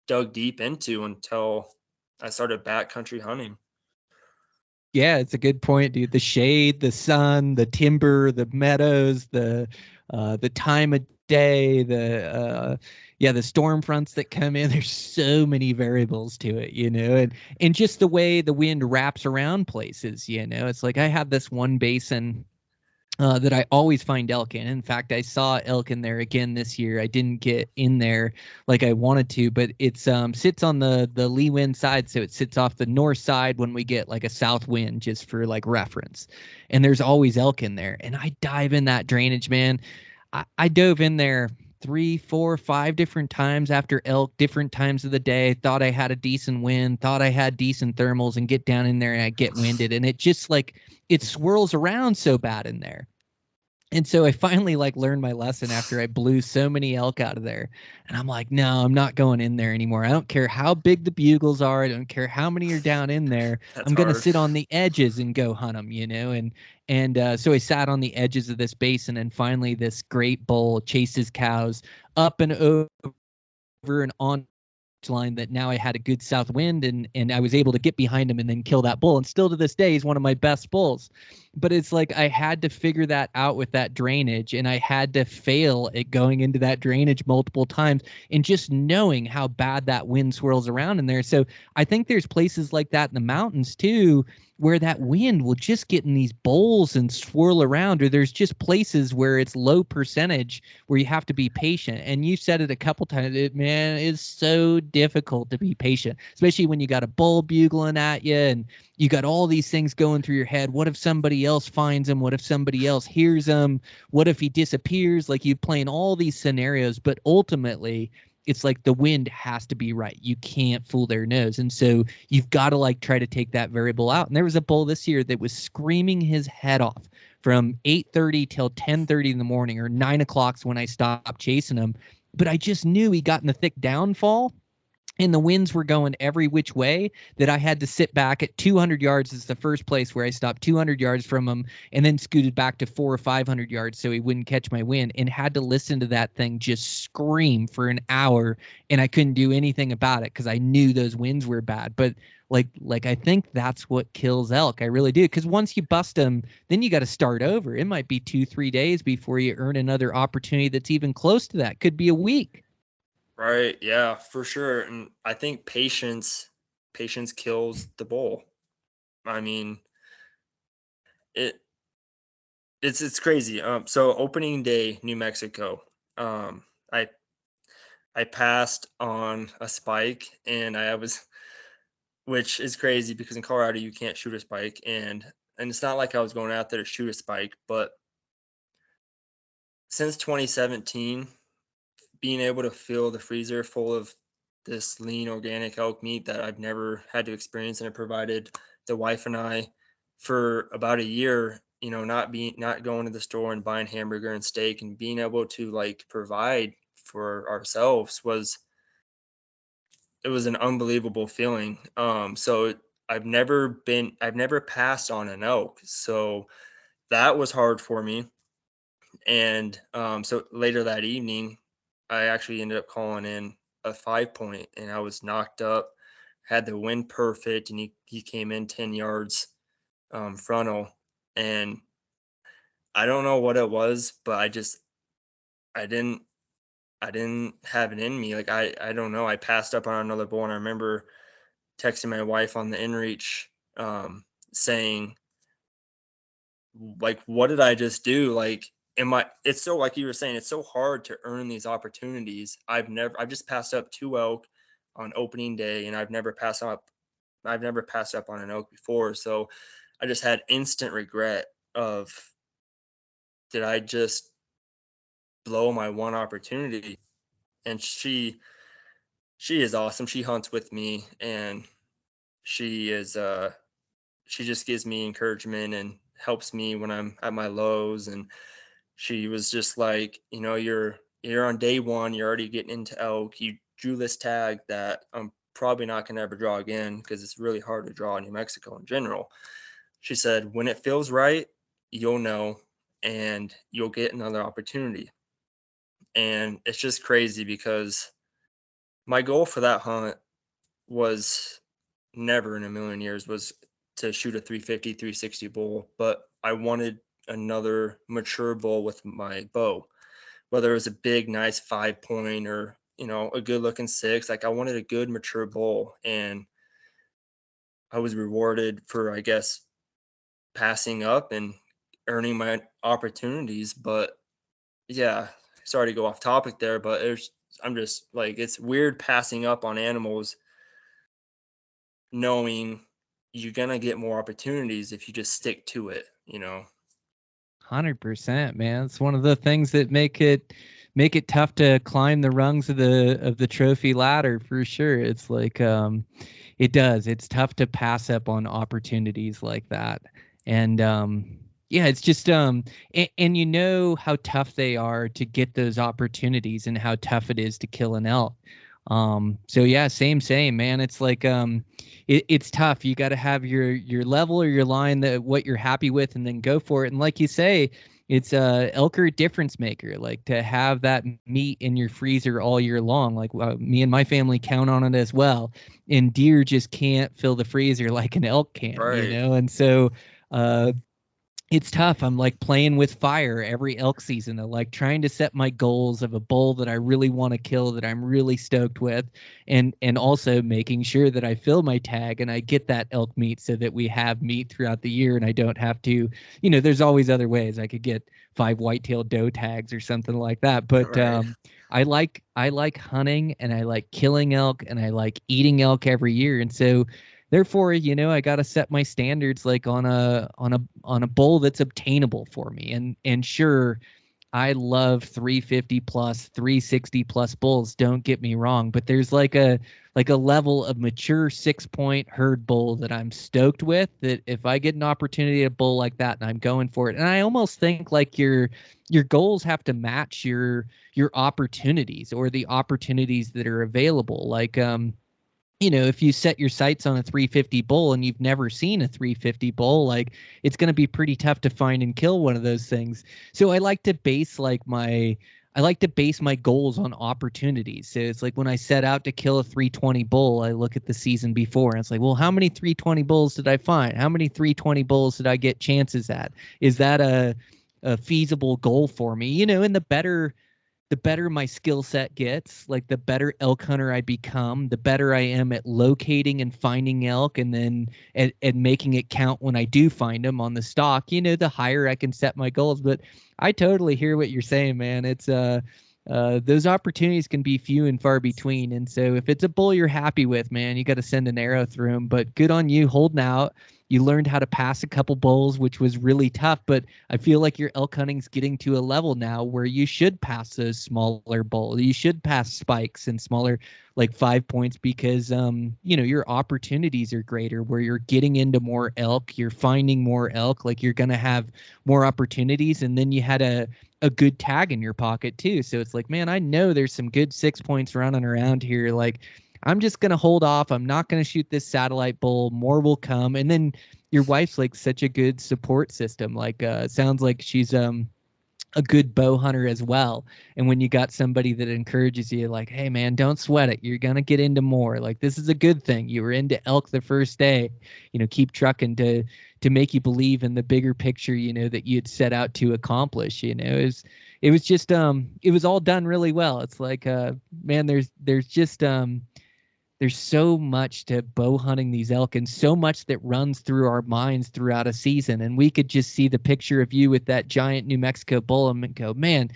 dug deep into until I started backcountry hunting. Yeah, it's a good point, dude. The shade, the sun, the timber, the meadows, the time of day, the storm fronts that come in. There's so many variables to it, and just the way the wind wraps around places, It's like I have this one basin that I always find elk in. In fact, I saw elk in there again this year. I didn't get in there like I wanted to, but it sits on the lee wind side, so it sits off the north side when we get like a south wind, just for like reference. And there's always elk in there, and I dive in that drainage, man. I dove in there 3, 4, 5 different times after elk, different times of the day. Thought I had a decent wind, thought I had decent thermals, and get down in there and I get winded, and it just like it swirls around so bad in there. And so I finally learned my lesson after I blew so many elk out of there. And I'm like, no, I'm not going in there anymore. I don't care how big the bugles are. I don't care how many are down in there. That's I'm going to hard. sit on the edges and go hunt them, And so I sat on the edges of this basin, and finally this great bull chased his cows up and over and on line that now I had a good south wind, and I was able to get behind him and then kill that bull. And still to this day, he's one of my best bulls. But it's like I had to figure that out with that drainage, and I had to fail at going into that drainage multiple times, and just knowing how bad that wind swirls around in there. So I think there's places like that in the mountains too, where that wind will just get in these bowls and swirl around, or there's just places where it's low percentage where you have to be patient. And you said it a couple times, man, it's so difficult to be patient, especially when you got a bull bugling at you and you got all these things going through your head. What if somebody else finds him? What if somebody else hears him? What if he disappears? Like, you playing all these scenarios, but ultimately it's like the wind has to be right. You can't fool their nose. And so you've got to try to take that variable out. And there was a bull this year that was screaming his head off from 8:30 till 10:30 in the morning, or 9 o'clock when I stopped chasing him. But I just knew he got in the thick downfall. and the winds were going every which way, that I had to sit back at 200 yards is the first place where I stopped, 200 yards from him, and then scooted back to 400 or 500 yards so he wouldn't catch my wind, and had to listen to that thing just scream for an hour, and I couldn't do anything about it because I knew those winds were bad. But like I think that's what kills elk. I really do, because once you bust them, then you got to start over. It might be 2-3 days before you earn another opportunity that's even close to that. Could be a week. Right. Yeah, for sure. And I think patience kills the bull. I mean, it it's crazy. So opening day, New Mexico. Um, I I passed on a spike, and which is crazy because in Colorado you can't shoot a spike, and it's not like I was going out there to shoot a spike, but since 2017, being able to fill the freezer full of this lean organic elk meat that I've never had to experience, and it provided the wife and I for about a year, not going to the store and buying hamburger and steak, and being able to like provide for ourselves it was an unbelievable feeling. So I've never passed on an elk. So that was hard for me. And so later that evening, I actually ended up calling in a 5 point, and I was knocked up, had the wind perfect, and he came in 10 yards frontal. And I don't know what it was, but I didn't, I didn't have it in me. Like, I don't know. I passed up on another bull, and I remember texting my wife on the inReach, saying, like, what did I just do? Like, it's so, like you were saying, it's so hard to earn these opportunities. I've just passed up 2 elk on opening day, and I've never passed up on an elk before. So I just had instant regret of, did I just blow my one opportunity? And she is awesome. She hunts with me, and she is she just gives me encouragement and helps me when I'm at my lows. And she was just like, you're on day one, you're already getting into elk. You drew this tag that I'm probably not going to ever draw again, because it's really hard to draw in New Mexico in general. She said, when it feels right, you'll know, and you'll get another opportunity. And it's just crazy because my goal for that hunt was never in a million years was to shoot a 350, 360 bull, but I wanted another mature bull with my bow, whether it was a big, nice 5 point or, a good looking 6. Like, I wanted a good mature bull, and I was rewarded for, I guess, passing up and earning my opportunities. But yeah, sorry to go off topic there, but I'm just like, it's weird passing up on animals, knowing you're gonna get more opportunities if you just stick to it. 100%, man. It's one of the things that make it tough to climb the rungs of the trophy ladder, for sure. It's like it's tough to pass up on opportunities like that. And yeah, it's just and you know how tough they are to get those opportunities, and how tough it is to kill an elk. So yeah, same, man. It's like it's tough. You got to have your level or your line, that what you're happy with, and then go for it. And like you say, it's elk are a difference maker. Like, to have that meat in your freezer all year long. Like, me and my family count on it as well. And deer just can't fill the freezer like an elk can, Right. And so it's tough. I'm like playing with fire every elk season. I'm like trying to set my goals of a bull that I really want to kill, that I'm really stoked with, and also making sure that I fill my tag and I get that elk meat, so that we have meat throughout the year, and I don't have to, there's always other ways. I could get 5 white-tailed doe tags or something like that. But Right. I like hunting, and I like killing elk, and I like eating elk every year. And so therefore, I got to set my standards, like on a bull that's obtainable for me. And sure, I love 350 plus, 360 plus bulls, don't get me wrong, but there's like a level of mature 6 point herd bull that I'm stoked with, that if I get an opportunity at a bull like that, and I'm going for it. And I almost think like your goals have to match your opportunities, or the opportunities that are available. Like if you set your sights on a 350 bull and you've never seen a 350 bull, like it's going to be pretty tough to find and kill one of those things. So I like to base my goals on opportunities. So it's like when I set out to kill a 320 bull, I look at the season before and it's like, well, how many 320 bulls did I find? How many 320 bulls did I get chances at? Is that a feasible goal for me? And the better my skill set gets, like the better elk hunter I become, the better I am at locating and finding elk and then at making it count when I do find them on the stock, the higher I can set my goals. But I totally hear what you're saying, man. It's those opportunities can be few and far between. And so if it's a bull you're happy with, man, you got to send an arrow through him. But good on you holding out. You learned how to pass a couple bulls, which was really tough. But I feel like your elk hunting's getting to a level now where you should pass those smaller bulls. You should pass spikes and smaller, like 5 points, because your opportunities are greater. Where you're getting into more elk, you're finding more elk. Like you're gonna have more opportunities, and then you had a good tag in your pocket too. So it's like, man, I know there's some good 6 points running around here. Like, I'm just going to hold off. I'm not going to shoot this satellite bull. More will come. And then your wife's like such a good support system. Like, sounds like she's a good bow hunter as well. And when you got somebody that encourages you, like, hey man, don't sweat it. You're going to get into more. Like, this is a good thing. You were into elk the first day, keep trucking to make you believe in the bigger picture, that you'd set out to accomplish. It was just it was all done really well. It's like man, there's just there's so much to bow hunting these elk and so much that runs through our minds throughout a season. And we could just see the picture of you with that giant New Mexico bull and go, man,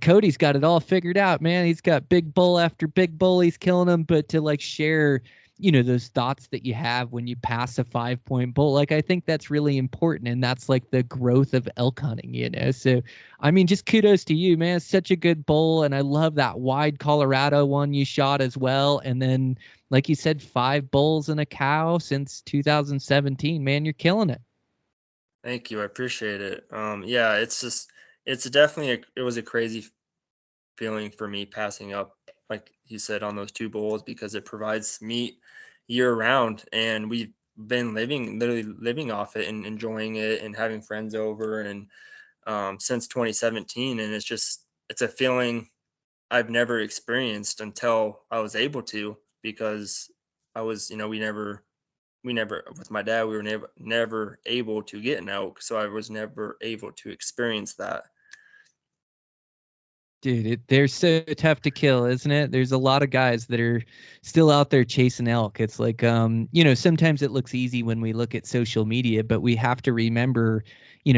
Cody's got it all figured out, man. He's got big bull after big bull. He's killing them. But to like share, those thoughts that you have when you pass a 5-point bull, like I think that's really important. And that's like the growth of elk hunting, So, I mean, just kudos to you, man. It's such a good bull. And I love that wide Colorado one you shot as well. And then, like you said, 5 bulls and a cow since 2017. Man, you're killing it. Thank you. I appreciate it. Yeah, it was a crazy feeling for me passing up, like you said, on those 2 bulls because it provides meat year round. And we've been literally living off it and enjoying it and having friends over and since 2017. And it's a feeling I've never experienced until I was able to, because I was, we never, with my dad, we were never able to get an elk. So I was never able to experience that. Dude, they're so tough to kill, isn't it? There's a lot of guys that are still out there chasing elk. It's like, sometimes it looks easy when we look at social media, but we have to remember,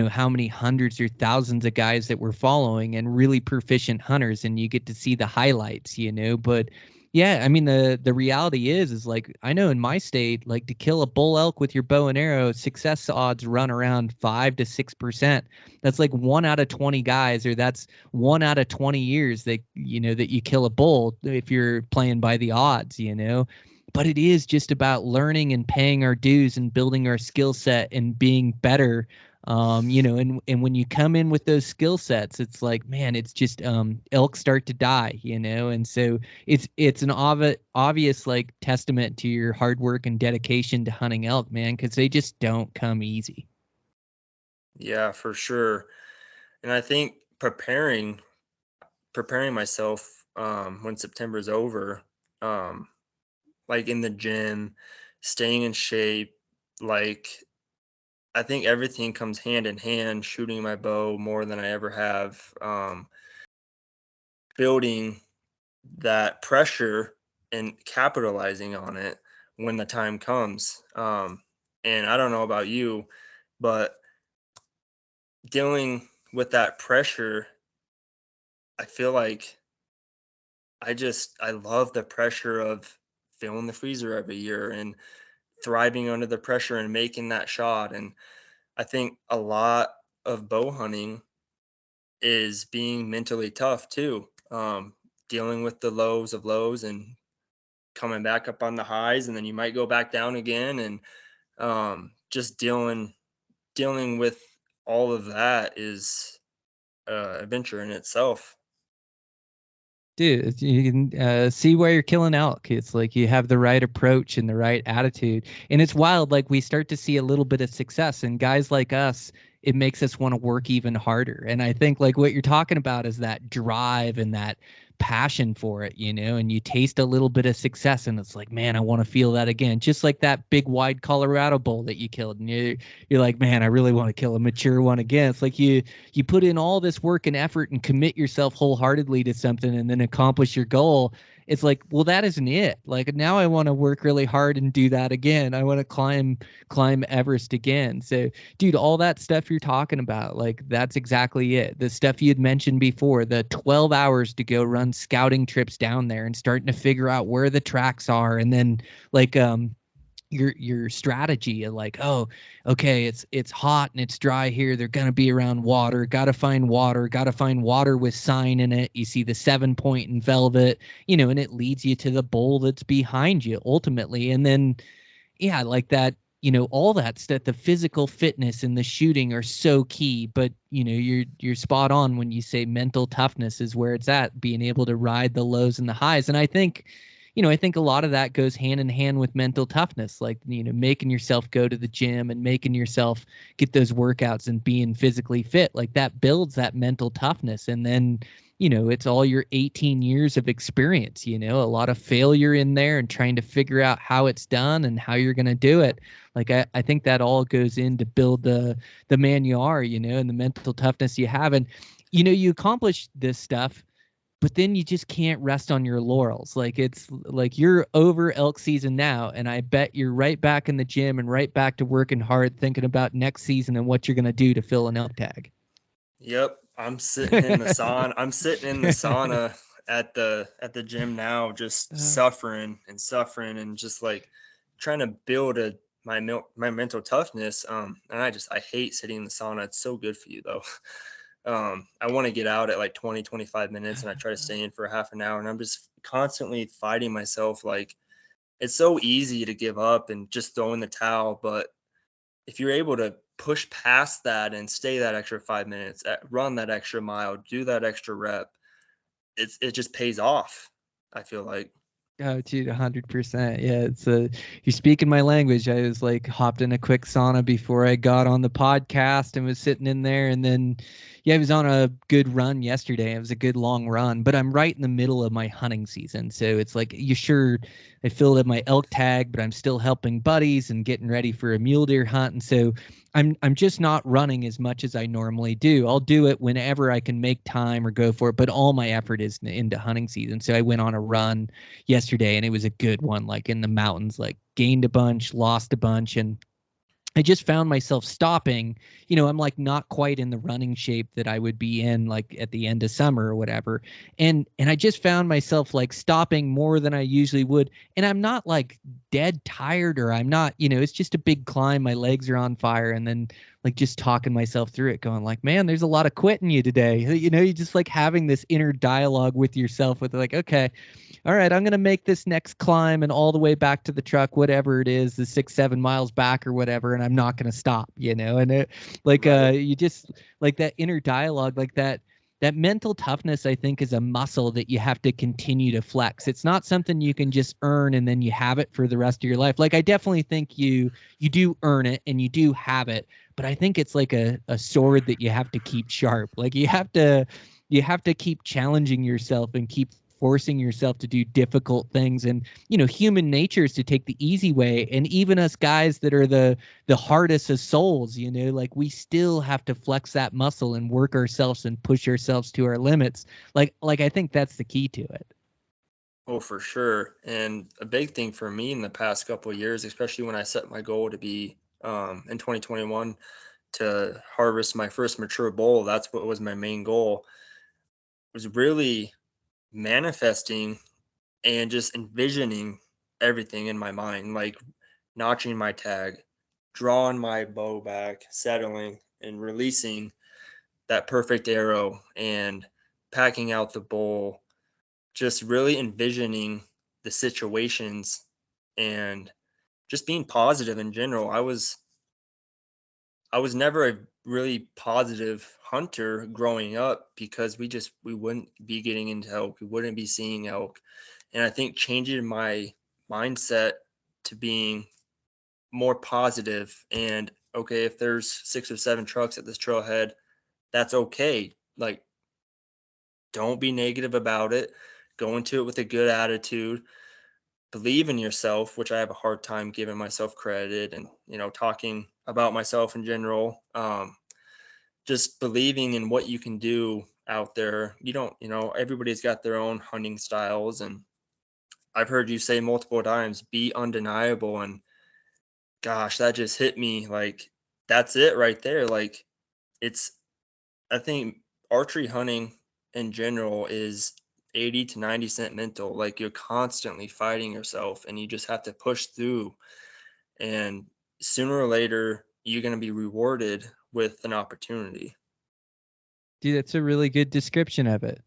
how many hundreds or thousands of guys that we're following and really proficient hunters, and you get to see the highlights, But yeah, I mean, the reality is like, I know in my state, like to kill a bull elk with your bow and arrow, success odds run around 5 to 6%. That's like 1 out of 20 guys, or that's 1 out of 20 years that that you kill a bull if you're playing by the odds. But it is just about learning and paying our dues and building our skill set and being better. And when you come in with those skill sets, it's like, man, it's just elk start to die, and so it's an obvious like testament to your hard work and dedication to hunting elk, man, because they just don't come easy. Yeah, for sure. And I think preparing myself when September's over, um, like in the gym, staying in shape, like I think everything comes hand in hand, shooting my bow more than I ever have, building that pressure and capitalizing on it when the time comes. And I don't know about you, but dealing with that pressure, I feel like I love the pressure of filling the freezer every year and thriving under the pressure and making that shot. And I think a lot of bow hunting is being mentally tough too. Dealing with the lows of lows and coming back up on the highs, and then you might go back down again. And just dealing with all of that is adventure in itself. Dude, you can see why you're killing elk. It's like you have the right approach and the right attitude. And it's wild. Like we start to see a little bit of success, and guys like us, it makes us want to work even harder. And I think like what you're talking about is that drive and that passion for it, and you taste a little bit of success and it's like, man, I want to feel that again. Just like that big wide Colorado bull that you killed. And you're like, man, I really want to kill a mature one again. It's like you put in all this work and effort and commit yourself wholeheartedly to something and then accomplish your goal. It's like, well, that isn't it. Like now I want to work really hard and do that again. I want to climb Everest again. So dude, all that stuff you're talking about, like that's exactly it. The stuff you had mentioned before, the 12 hours to go run scouting trips down there and starting to figure out where the tracks are. And then like, your strategy of like, oh, okay, it's hot and it's dry here, they're going to be around water, got to find water with sign in it. You see the 7-point in velvet, and it leads you to the bowl that's behind you ultimately. And then yeah, like that, all that stuff, the physical fitness and the shooting are so key, but you're spot on when you say mental toughness is where it's at, being able to ride the lows and the highs. And I think a lot of that goes hand in hand with mental toughness, like, making yourself go to the gym and making yourself get those workouts and being physically fit. Like that builds that mental toughness. And then, it's all your 18 years of experience, a lot of failure in there and trying to figure out how it's done and how you're going to do it. Like, I think that all goes in to build the man you are, and the mental toughness you have. And, you accomplish this stuff, but then you just can't rest on your laurels. Like it's like you're over elk season now, and I bet you're right back in the gym and right back to working hard, thinking about next season and what you're going to do to fill an elk tag. Yep, I'm sitting in the sauna. I'm sitting in the sauna at the gym now, just suffering and just like trying to build my mental toughness. And I hate sitting in the sauna. It's so good for you though. I want to get out at like 20-25 minutes, and I try to stay in for a half an hour, and I'm just constantly fighting myself. Like it's so easy to give up and just throw in the towel, but if you're able to push past that and stay that extra 5 minutes, run that extra mile, do that extra rep, it just pays off. I feel like. Oh, dude, 100%. Yeah, you're speaking my language. I was like hopped in a quick sauna before I got on the podcast and was sitting in there. And then, yeah, I was on a good run yesterday. It was a good long run, but I'm right in the middle of my hunting season. So it's like, I filled up my elk tag, but I'm still helping buddies and getting ready for a mule deer hunt. And so I'm just not running as much as I normally do. I'll do it whenever I can make time or go for it, but all my effort is into hunting season. So I went on a run yesterday and it was a good one, like in the mountains, like gained a bunch, lost a bunch. And I just found myself stopping. I'm like not quite in the running shape that I would be in like at the end of summer or whatever. And I just found myself like stopping more than I usually would. And I'm not like dead tired, or I'm not, it's just a big climb. My legs are on fire. And then like just talking myself through it, going like, man, there's a lot of quitting you today. You just like having this inner dialogue with yourself with like, okay, all right, I'm going to make this next climb and all the way back to the truck, whatever it is, the 6-7 miles back or whatever. And I'm not going to stop, and it like, Right. you just like that inner dialogue, like that mental toughness, I think is a muscle that you have to continue to flex. It's not something you can just earn and then you have it for the rest of your life. Like I definitely think you do earn it and you do have it, but I think it's like a sword that you have to keep sharp. Like you have to keep challenging yourself and keep forcing yourself to do difficult things. And human nature is to take the easy way. And even us guys that are the hardest of souls, like we still have to flex that muscle and work ourselves and push ourselves to our limits. Like I think that's the key to it. Oh, for sure. And a big thing for me in the past couple of years, especially when I set my goal to be in 2021 to harvest my first mature bull, that's what was my main goal, was really manifesting and just envisioning everything in my mind, like notching my tag, drawing my bow back, settling and releasing that perfect arrow and packing out the bowl, just really envisioning the situations and just being positive in general. I was never a really positive hunter growing up because we wouldn't be getting into elk. We wouldn't be seeing elk. And I think changing my mindset to being more positive and okay, if there's 6 or 7 trucks at this trailhead, that's okay. Like, don't be negative about it. Go into it with a good attitude. Believe in yourself, which I have a hard time giving myself credit and, talking about myself in general. Just believing in what you can do out there. You don't, everybody's got their own hunting styles. And I've heard you say multiple times, be undeniable. And gosh, that just hit me. Like, that's it right there. Like, it's, I think archery hunting in general is 80 to 90% mental. Like, you're constantly fighting yourself and you just have to push through. And sooner or later, you're going to be rewarded with an opportunity. Dude, that's a really good description of it.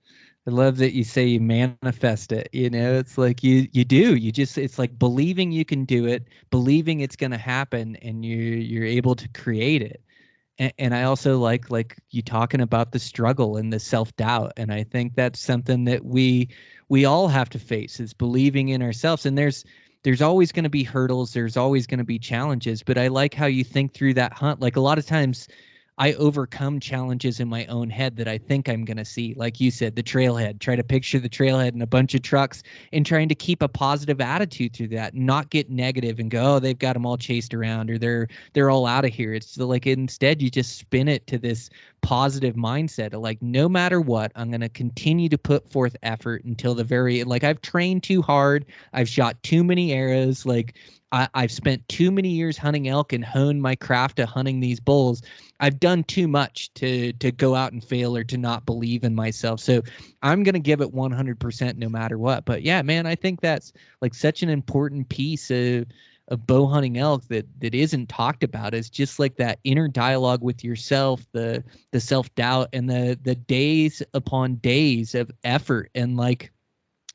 I love that you say you manifest it. It's like you do. It's like believing you can do it, believing it's going to happen, and you're able to create it. And I also like you talking about the struggle and the self-doubt. And I think that's something that we all have to face, is believing in ourselves. And there's always going to be hurdles. There's always going to be challenges. But I like how you think through that hunt. Like, a lot of times I overcome challenges in my own head that I think I'm going to see. Like you said, the trailhead, try to picture the trailhead and a bunch of trucks, and trying to keep a positive attitude through that, and not get negative and go, oh, they've got them all chased around, or they're all out of here. It's like, instead you just spin it to this positive mindset of like, no matter what, I'm going to continue to put forth effort until the very, like, I've trained too hard. I've shot too many arrows. Like, I've spent too many years hunting elk and honed my craft to hunting these bulls. I've done too much to go out and fail or to not believe in myself. So I'm going to give it 100% no matter what. But yeah, man, I think that's like such an important piece of bow hunting elk that isn't talked about. Is just like that inner dialogue with yourself, the self-doubt, and the days upon days of effort. And like,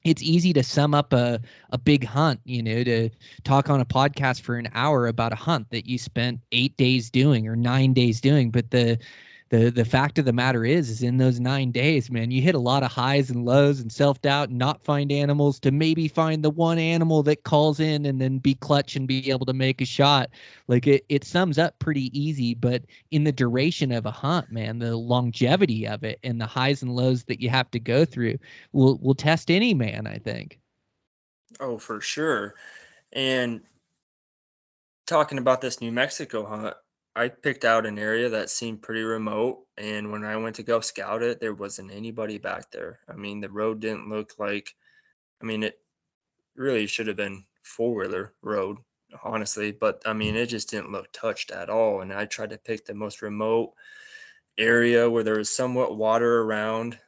it's easy to sum up a big hunt, to talk on a podcast for an hour about a hunt that you spent 8 days doing or 9 days doing. But the fact of the matter is in those 9 days, man, you hit a lot of highs and lows and self-doubt, and not find animals, to maybe find the one animal that calls in and then be clutch and be able to make a shot. Like, it sums up pretty easy. But in the duration of a hunt, man, the longevity of it and the highs and lows that you have to go through will test any man, I think. Oh, for sure. And talking about this New Mexico hunt, I picked out an area that seemed pretty remote. And when I went to go scout it, there wasn't anybody back there. I mean, the road didn't look like, it really should have been four-wheeler road, honestly. But I mean, it just didn't look touched at all. And I tried to pick the most remote area where there was somewhat water around.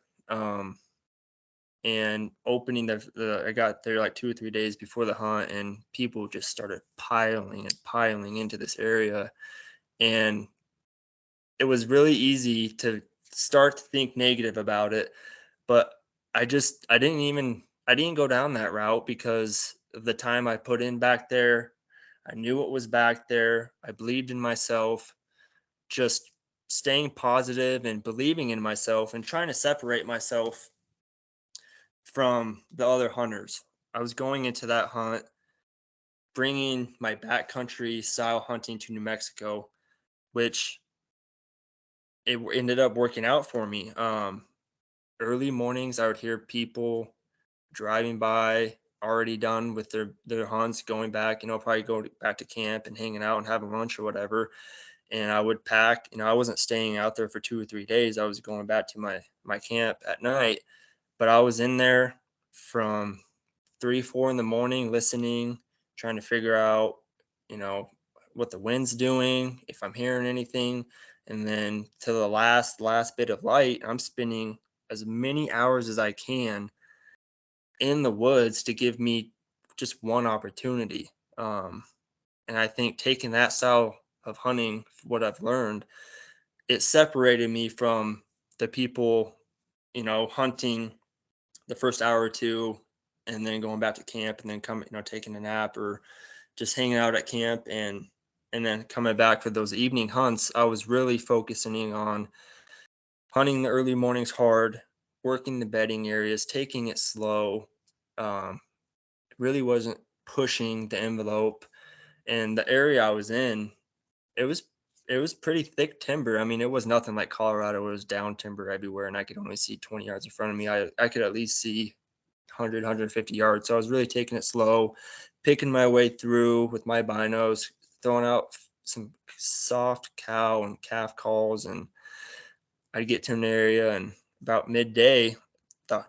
And opening I got there like 2 or 3 days before the hunt, and people just started piling and piling into this area. And it was really easy to start to think negative about it. But I didn't go down that route because of the time I put in back there. I knew what was back there. I believed in myself, just staying positive and believing in myself and trying to separate myself from the other hunters. I was going into that hunt, bringing my backcountry style hunting to New Mexico, which ended up working out for me. Early mornings, I would hear people driving by, already done with their hunts, going back. Probably go back to camp and hanging out and having lunch or whatever. And I would pack. I wasn't staying out there for 2 or 3 days. I was going back to my camp at night, but I was in there from 3, 4 in the morning, listening, trying to figure out, you know, what the wind's doing, if I'm hearing anything. And then to the last bit of light, I'm spending as many hours as I can in the woods to give me just one opportunity. And I think taking that style of hunting, what I've learned, it separated me from the people, hunting the first hour or two and then going back to camp and then coming, taking a nap or just hanging out at camp. And And then coming back for those evening hunts, I was really focusing on hunting the early mornings hard, working the bedding areas, taking it slow. Um, really wasn't pushing the envelope. And the area I was in, it was it was pretty thick timber. I mean, it was nothing like Colorado. It was down timber everywhere, and I could only see 20 yards in front of me. I could at least see 100, 150 yards. So I was really taking it slow, picking my way through with my binos, throwing out some soft cow and calf calls, and I'd get to an area, and about midday,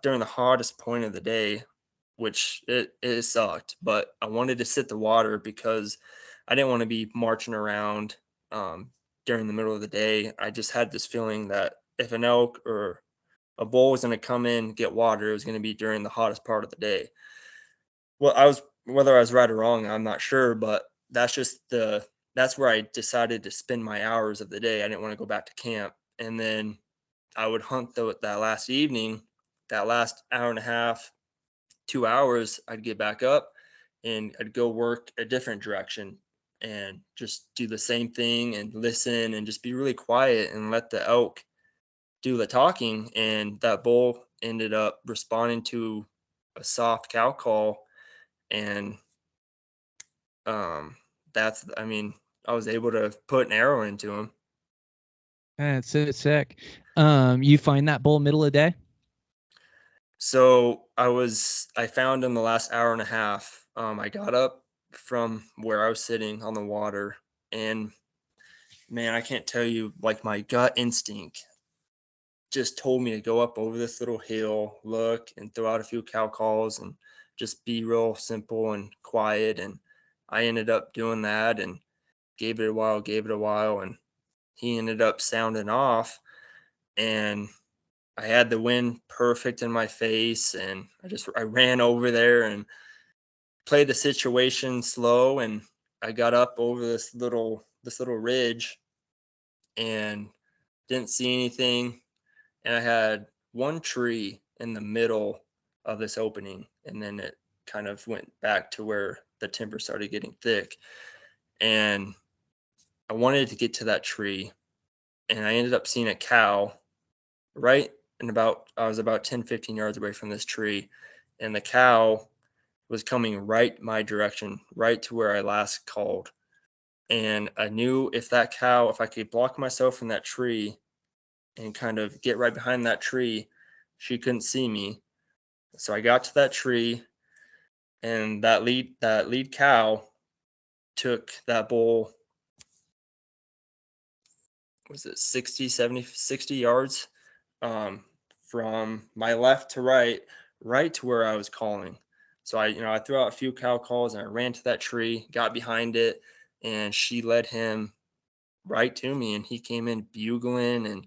during the hottest point of the day, which it sucked, but I wanted to sit the water because I didn't want to be marching around during the middle of the day. I just had this feeling that if an elk or a bull was going to come in get water, it was going to be during the hottest part of the day. Well, whether I was right or wrong, I'm not sure, but that's where I decided to spend my hours of the day. I didn't want to go back to camp, and then I would hunt that last evening, that last hour and a half, 2 hours. I'd get back up and I'd go work a different direction and just do the same thing and listen and just be really quiet and let the elk do the talking. And that bull ended up responding to a soft cow call, and I mean, I was able to put an arrow into him. That's so sick. You find that bull middle of the day? So I found him the last hour and a half. I got up from where I was sitting on the water, and man, I can't tell you, like, my gut instinct just told me to go up over this little hill, look, and throw out a few cow calls and just be real simple and quiet. And I ended up doing that and gave it a while, and he ended up sounding off, and I had the wind perfect in my face, and I ran over there and played the situation slow, and I got up over this little ridge and didn't see anything, and I had one tree in the middle of this opening, and then it kind of went back to where the timber started getting thick, and I wanted to get to that tree, and I ended up seeing a cow right and I was about 10, 15 yards away from this tree, and the cow was coming right my direction, right to where I last called. And I knew if I could block myself from that tree and kind of get right behind that tree, she couldn't see me. So I got to that tree, and that lead cow took that bull, was it 60, 70, 60 yards from my left to right to where I was calling. So I threw out a few cow calls and I ran to that tree, got behind it, and she led him right to me, and he came in bugling, and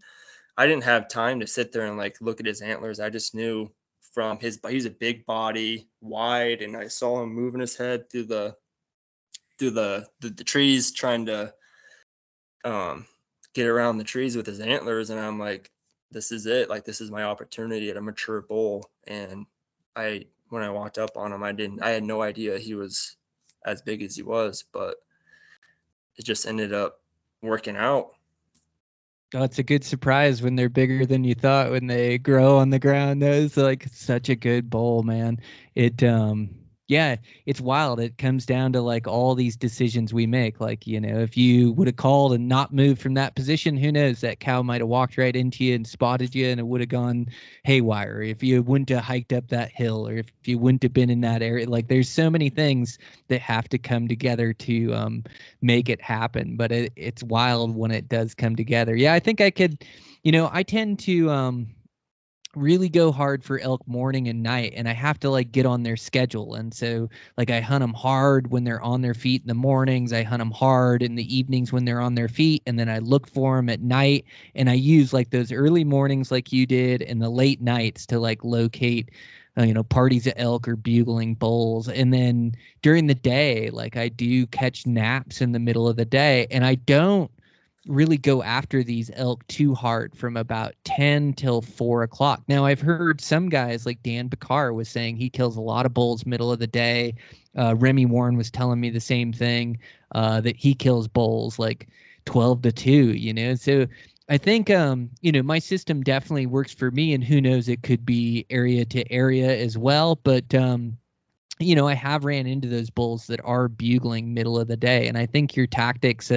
I didn't have time to sit there and like look at his antlers. I just knew from he's a big body, wide, and I saw him moving his head through the trees, trying to get around the trees with his antlers, and I'm like, this is it. Like, this is my opportunity at a mature bull. And when I walked up on him, I had no idea he was as big as he was, but it just ended up working out. Oh, it's a good surprise when they're bigger than you thought when they grow on the ground. That is like such a good bull, man. Yeah, it's wild. It comes down to like all these decisions we make. Like, if you would have called and not moved from that position, who knows? That cow might have walked right into you and spotted you, and it would have gone haywire. If you wouldn't have hiked up that hill, or if you wouldn't have been in that area, like there's so many things that have to come together to make it happen. But it's wild when it does come together. Yeah, I think I could, I tend to really go hard for elk morning and night, and I have to like get on their schedule. And so like I hunt them hard when they're on their feet in the mornings, I hunt them hard in the evenings when they're on their feet, and then I look for them at night, and I use like those early mornings like you did and the late nights to like locate parties of elk or bugling bulls. And then during the day, like I do catch naps in the middle of the day, and I don't really go after these elk too hard from about 10 till 4 o'clock. Now, I've heard some guys like Dan Baccar was saying he kills a lot of bulls middle of the day. Remy Warren was telling me the same thing, that he kills bulls like 12 to 2. So I think, my system definitely works for me, and who knows, it could be area to area as well. But, I have ran into those bulls that are bugling middle of the day. And I think your tactics,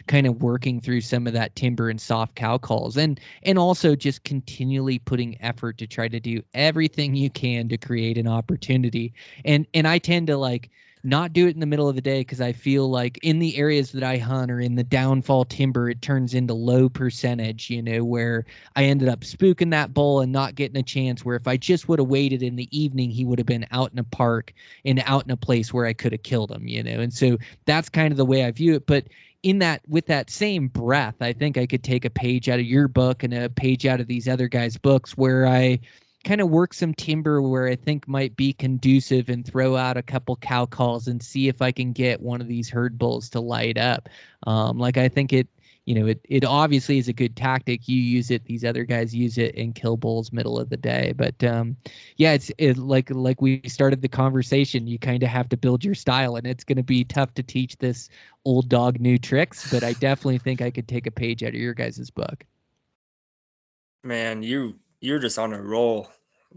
kind of working through some of that timber and soft cow calls, and also just continually putting effort to try to do everything you can to create an opportunity. And I tend to like not do it in the middle of the day, because I feel like in the areas that I hunt or in the downfall timber, it turns into low percentage, where I ended up spooking that bull and not getting a chance, where if I just would have waited in the evening, he would have been out in a park and out in a place where I could have killed him, And so that's kind of the way I view it. But with that same breath, I think I could take a page out of your book and a page out of these other guys' books, where I kind of work some timber where I think might be conducive and throw out a couple cow calls and see if I can get one of these herd bulls to light up. I think it obviously is a good tactic. You use it, these other guys use it, and kill bulls middle of the day. But it's like we started the conversation, you kind of have to build your style, and it's going to be tough to teach this old dog new tricks. But I definitely think I could take a page out of your guys' book. Man, you're just on a roll.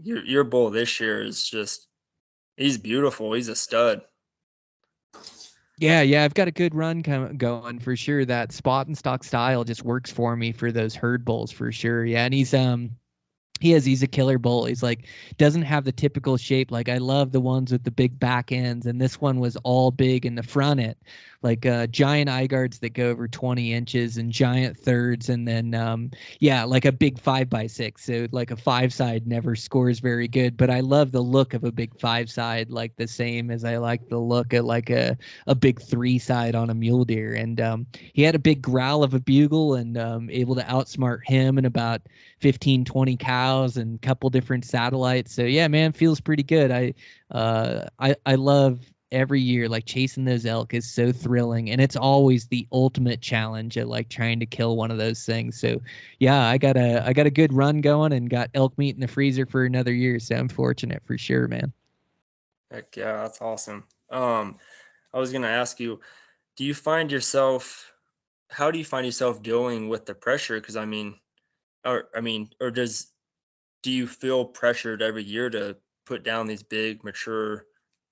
Your bull this year is he's beautiful. He's a stud. Yeah, I've got a good run going for sure. That spot and stock style just works for me for those herd bulls for sure. Yeah, and he's a killer bull. He's like, doesn't have the typical shape. Like, I love the ones with the big back ends, and this one was all big in the front end, like giant eye guards that go over 20 inches and giant thirds. And then, like a big 5x6. So like a 5-side never scores very good, but I love the look of a big 5-side, like the same as I like the look at like a big 3-side on a mule deer. And he had a big growl of a bugle, and able to outsmart him and about 15, 20 cows and a couple different satellites. So yeah, man, feels pretty good. I love every year, like chasing those elk is so thrilling, and it's always the ultimate challenge at like trying to kill one of those things. So yeah, I got a good run going and got elk meat in the freezer for another year. So I'm fortunate for sure, man. Heck yeah, that's awesome. I was gonna ask you, how do you find yourself dealing with the pressure? Because or do you feel pressured every year to put down these big mature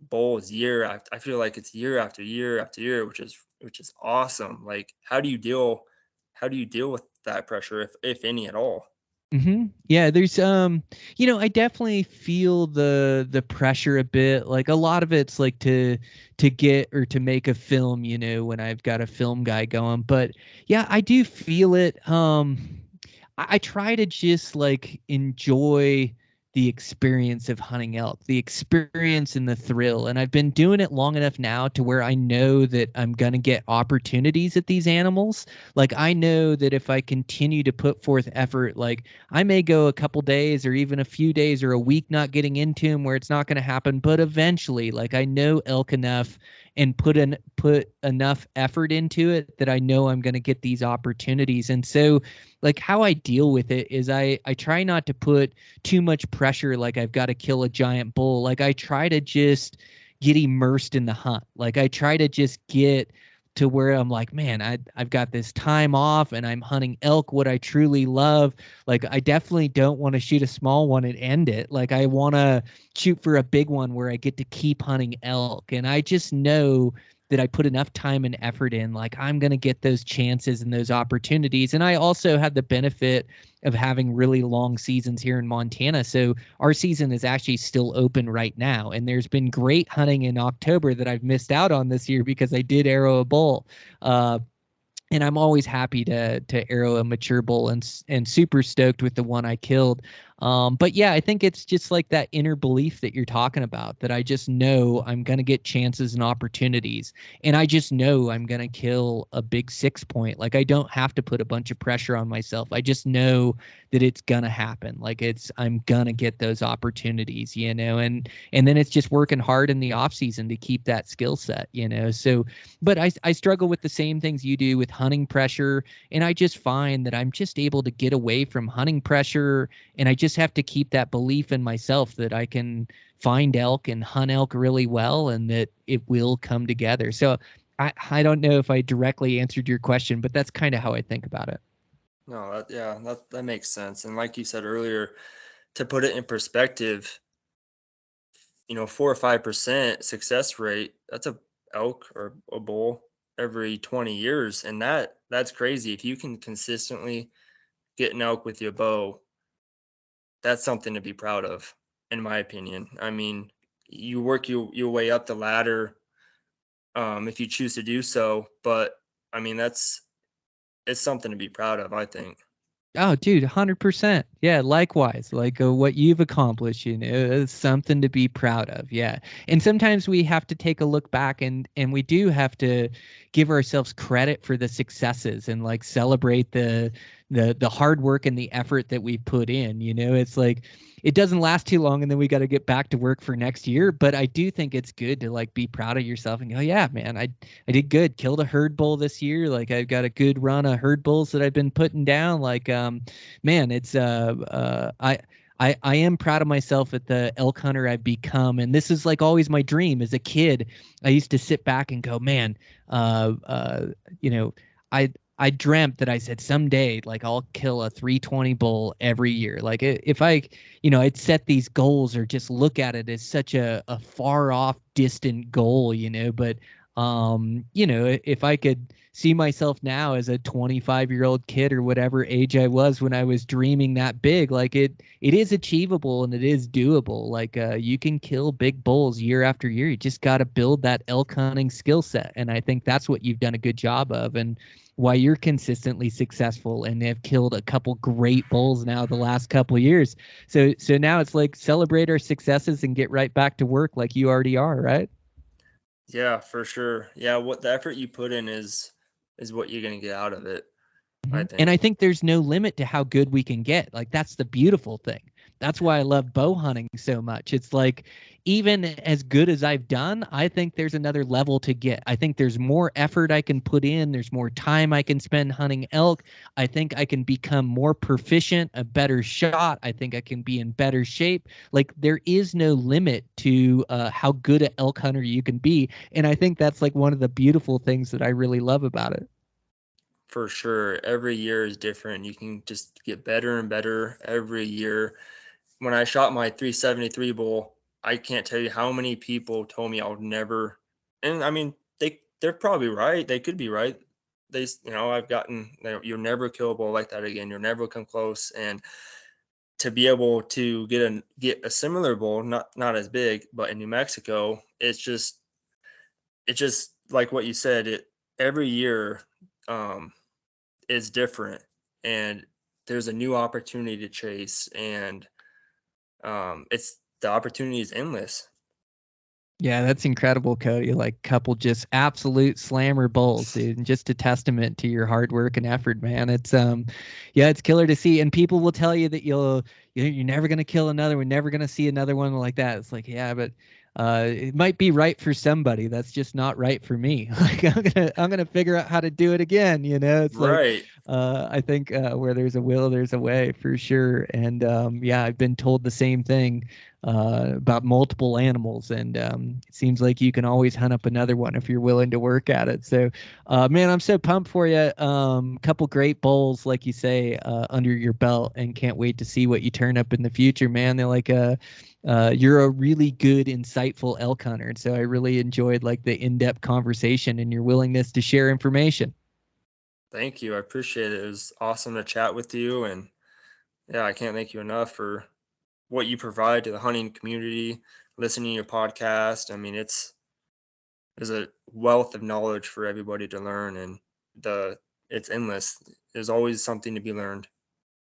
bulls I feel like it's year after year after year, which is awesome. Like, how do you deal with that pressure, if any at all? Mm-hmm. Yeah, there's I definitely feel the pressure a bit. Like a lot of it's like to get or to make a film, when I've got a film guy going. But yeah, I do feel it. I try to just like enjoy the experience of hunting elk, the experience and the thrill. And I've been doing it long enough now to where I know that I'm going to get opportunities at these animals. Like, I know that if I continue to put forth effort, like I may go a couple days or even a few days or a week not getting into them where it's not going to happen. But eventually, like, I know elk enough and put enough effort into it that I know I'm going to get these opportunities. And so like how I deal with it is I try not to put too much pressure. Like I've got to kill a giant bull. Like I try to just get immersed in the hunt. Like I try to just get to where I'm like, man, I've got this time off and I'm hunting elk, what I truly love. Like I definitely don't want to shoot a small one and end it. Like I want to shoot for a big one where I get to keep hunting elk. And I just know that I put enough time and effort in, like I'm going to get those chances and those opportunities. And I also had the benefit of having really long seasons here in Montana. So our season is actually still open right now. And there's been great hunting in October that I've missed out on this year because I did arrow a bull. And I'm always happy to arrow a mature bull and super stoked with the one I killed. But yeah, I think it's just like that inner belief that you're talking about, that I just know I'm going to get chances and opportunities. And I just know I'm going to kill a big 6 point. Like I don't have to put a bunch of pressure on myself. I just know that it's going to happen. Like I'm going to get those opportunities, and then it's just working hard in the off season to keep that skill set. So, but I struggle with the same things you do with hunting pressure. And I just find that I'm just able to get away from hunting pressure, and I just have to keep that belief in myself that I can find elk and hunt elk really well, and that it will come together. So I don't know if I directly answered your question, but that's kind of how I think about it. No, that makes sense. And like you said earlier, to put it in perspective, 4 or 5% success rate, that's a elk or a bull every 20 years. And that's crazy. If you can consistently get an elk with your bow, that's something to be proud of, in my opinion. I mean, you work your way up the ladder, if you choose to do so, but I mean, it's something to be proud of, I think. Oh, dude, 100%. Yeah, likewise. Like what you've accomplished, is something to be proud of. Yeah. And sometimes we have to take a look back, and we do have to give ourselves credit for the successes and like celebrate the hard work and the effort that we put in. It's like it doesn't last too long, and then we got to get back to work for next year. But I do think it's good to like be proud of yourself and go, yeah, man, I did good. Killed a herd bull this year. Like I've got a good run of herd bulls that I've been putting down. Like, man, it's I am proud of myself at the elk hunter I've become. And this is like always my dream. As a kid, I used to sit back and go, man, uh, uh, you know, I dreamt that I said someday, like I'll kill a 320 bull every year. Like if I'd set these goals or just look at it as such a far off distant goal, but if I could see myself now as a 25-year-old kid or whatever age I was when I was dreaming that big, like it is achievable and it is doable. Like you can kill big bulls year after year. You just got to build that elk hunting skill set. And I think that's what you've done a good job of, and why you're consistently successful and have killed a couple great bulls now the last couple of years. So now it's like celebrate our successes and get right back to work like you already are, right? Yeah, for sure. Yeah, what the effort you put in is what you're going to get out of it, I And think. I think there's no limit to how good we can get. Like that's the beautiful thing. That's why I love bow hunting so much. It's like even as good as I've done, I think there's another level to get. I think there's more effort I can put in. There's more time I can spend hunting elk. I think I can become more proficient, a better shot. I think I can be in better shape. Like there is no limit to how good an elk hunter you can be. And I think that's like one of the beautiful things that I really love about it. For sure. Every year is different. You can just get better and better every year. When I shot my 373 bull, I can't tell you how many people told me I would never, and I mean, they're probably right. They could be right. I've gotten, you'll never kill a bull like that again. You'll never come close. And to be able to get a similar bull, not as big, but in New Mexico, it's just like what you said. It every year, um, is different, and there's a new opportunity to chase, and it's the opportunity is endless. Yeah, that's incredible, Cody. Like couple just absolute slammer bowls, dude, and just a testament to your hard work and effort, man. Yeah, it's killer to see. And people will tell you that you're never gonna kill another. We're never gonna see another one like that. It's like, yeah, but it might be right for somebody. That's just not right for me. Like I'm gonna figure out how to do it again. It's like Right. I think where there's a will, there's a way for sure. And yeah, I've been told the same thing about multiple animals, and it seems like you can always hunt up another one if you're willing to work at it. So, man, I'm so pumped for you. Couple great bowls, like you say, under your belt, and can't wait to see what you turn up in the future, man. They're like you're a really good, insightful elk hunter, and so I really enjoyed like the in-depth conversation and your willingness to share information. Thank you. I appreciate it. It was awesome to chat with you, and yeah, I can't thank you enough for what you provide to the hunting community, listening to your podcast. I mean, there's a wealth of knowledge for everybody to learn, and it's endless. There's always something to be learned.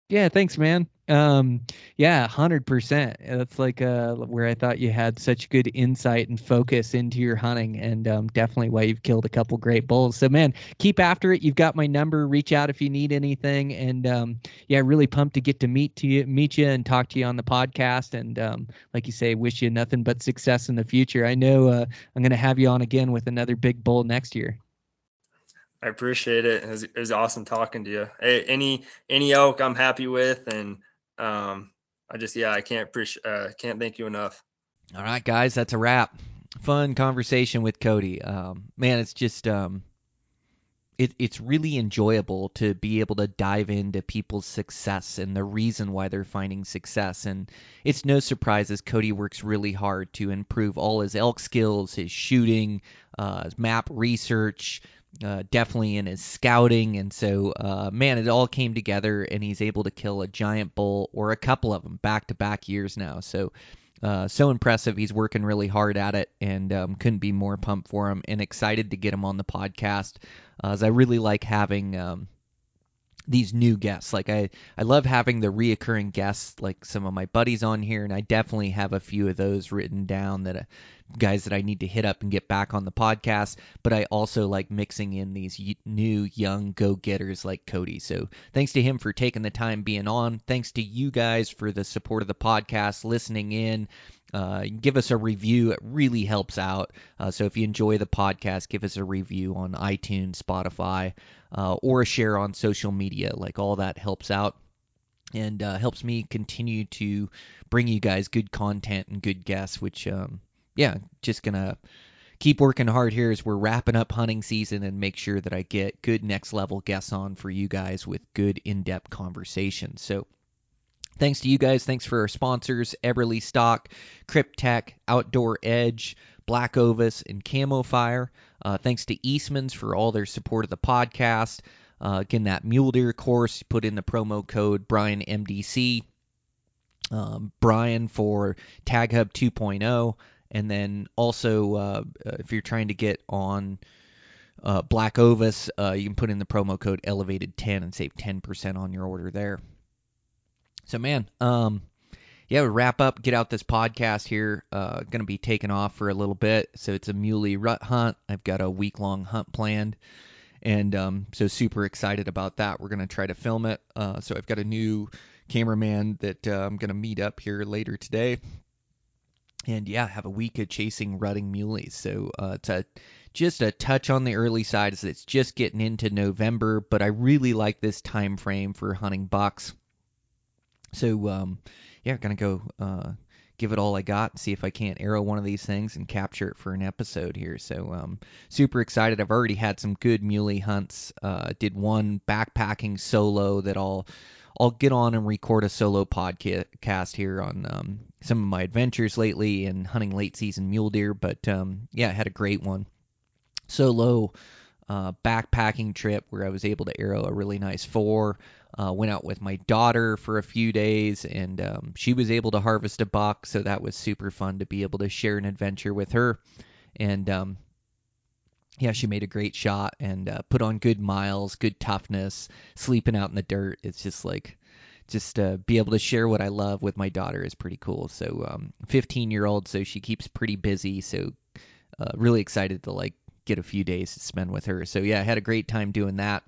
Yeah, thanks, man. Yeah, 100%. That's like where I thought you had such good insight and focus into your hunting, and definitely why you've killed a couple great bulls. So, man, keep after it. You've got my number. Reach out if you need anything. And yeah, really pumped to get to meet you, and talk to you on the podcast. And like you say, wish you nothing but success in the future. I know I'm gonna have you on again with another big bull next year. I appreciate it. It was awesome talking to you. Hey, any elk I'm happy with, and I can't thank you enough. All right, guys, that's a wrap. Fun conversation with Cody. Man, it's just it's really enjoyable to be able to dive into people's success and the reason why they're finding success. And it's no surprise as Cody works really hard to improve all his elk skills, his shooting, his map research, definitely in his scouting. And so, man, it all came together, and he's able to kill a giant bull or a couple of them back-to-back years now. So impressive. He's working really hard at it, and couldn't be more pumped for him and excited to get him on the podcast, as I really like having these new guests. Like I love having the reoccurring guests, like some of my buddies on here, and I definitely have a few of those written down that guys that I need to hit up and get back on the podcast. But I also like mixing in these new young go-getters like Cody. So thanks to him for taking the time being on. Thanks to you guys for the support of the podcast, listening in. Give us a review. It really helps out. So if you enjoy the podcast, give us a review on iTunes, Spotify, or a share on social media. Like, all that helps out and helps me continue to bring you guys good content and good guests, which, just going to keep working hard here as we're wrapping up hunting season and make sure that I get good next level guests on for you guys with good in-depth conversations. So thanks to you guys. Thanks for our sponsors, Eberly Stock, Cryptech, Outdoor Edge, Black Ovis, and Camo Fire. Thanks to Eastmans for all their support of the podcast. Again, that mule deer course, put in the promo code BrianMDC. Brian for Tag Hub 2.0. And then also, if you're trying to get on Black Ovis, you can put in the promo code Elevated10 and save 10% on your order there. So, man, we wrap up, get out this podcast here. Going to be taking off for a little bit. So it's a muley rut hunt. I've got a week-long hunt planned. And so super excited about that. We're going to try to film it. So I've got a new cameraman that I'm going to meet up here later today. And, have a week of chasing rutting muleys. So it's just a touch on the early side as it's just getting into November. But I really like this time frame for hunting bucks. So, gonna go give it all I got and see if I can't arrow one of these things and capture it for an episode here. So, super excited. I've already had some good muley hunts. Did one backpacking solo that I'll get on and record a solo podcast here on some of my adventures lately and hunting late season mule deer. But I had a great one. Solo backpacking trip where I was able to arrow a really nice 4. Went out with my daughter for a few days, and she was able to harvest a buck, so that was super fun to be able to share an adventure with her. And she made a great shot and put on good miles, good toughness, sleeping out in the dirt. It's just like, be able to share what I love with my daughter is pretty cool. So 15-year-old, so she keeps pretty busy, so really excited to get a few days to spend with her. So I had a great time doing that.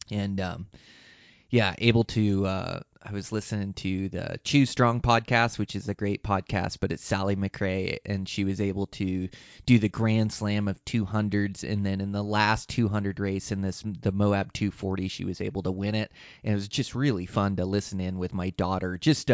And able to, I was listening to the Choose Strong podcast, which is a great podcast, but it's Sally McRae, and she was able to do the Grand Slam of 200s, and then in the last 200 race in the Moab 240, she was able to win it, and it was just really fun to listen in with my daughter. Just,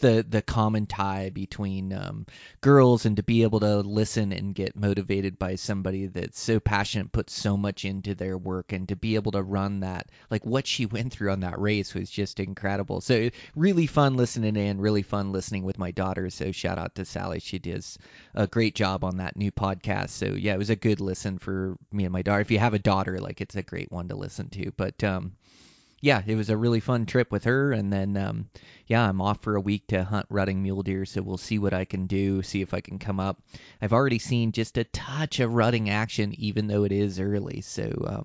the common tie between girls, and to be able to listen and get motivated by somebody that's so passionate, puts so much into their work, and to be able to run that, like what she went through on that race was just incredible. So really fun listening in, really fun listening with my daughter. So shout out to Sally. She does a great job on that new podcast. So it was a good listen for me and my daughter. If you have a daughter, it's a great one to listen to. But it was a really fun trip with her, and then I'm off for a week to hunt rutting mule deer, so we'll see what I can do, see if I can come up. I've already seen just a touch of rutting action, even though it is early, so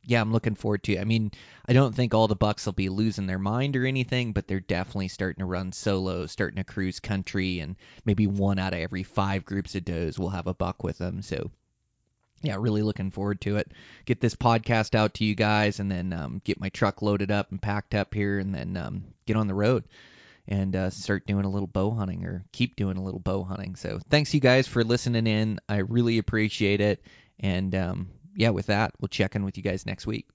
yeah, I'm looking forward to it. I mean, I don't think all the bucks will be losing their mind or anything, but they're definitely starting to run solo, starting to cruise country, and maybe one out of every 5 groups of does will have a buck with them. So, yeah, really looking forward to it. Get this podcast out to you guys, and then get my truck loaded up and packed up here, and then get on the road and start doing a little bow hunting, or keep doing a little bow hunting. So thanks you guys for listening in. I really appreciate it. And yeah, with that, we'll check in with you guys next week.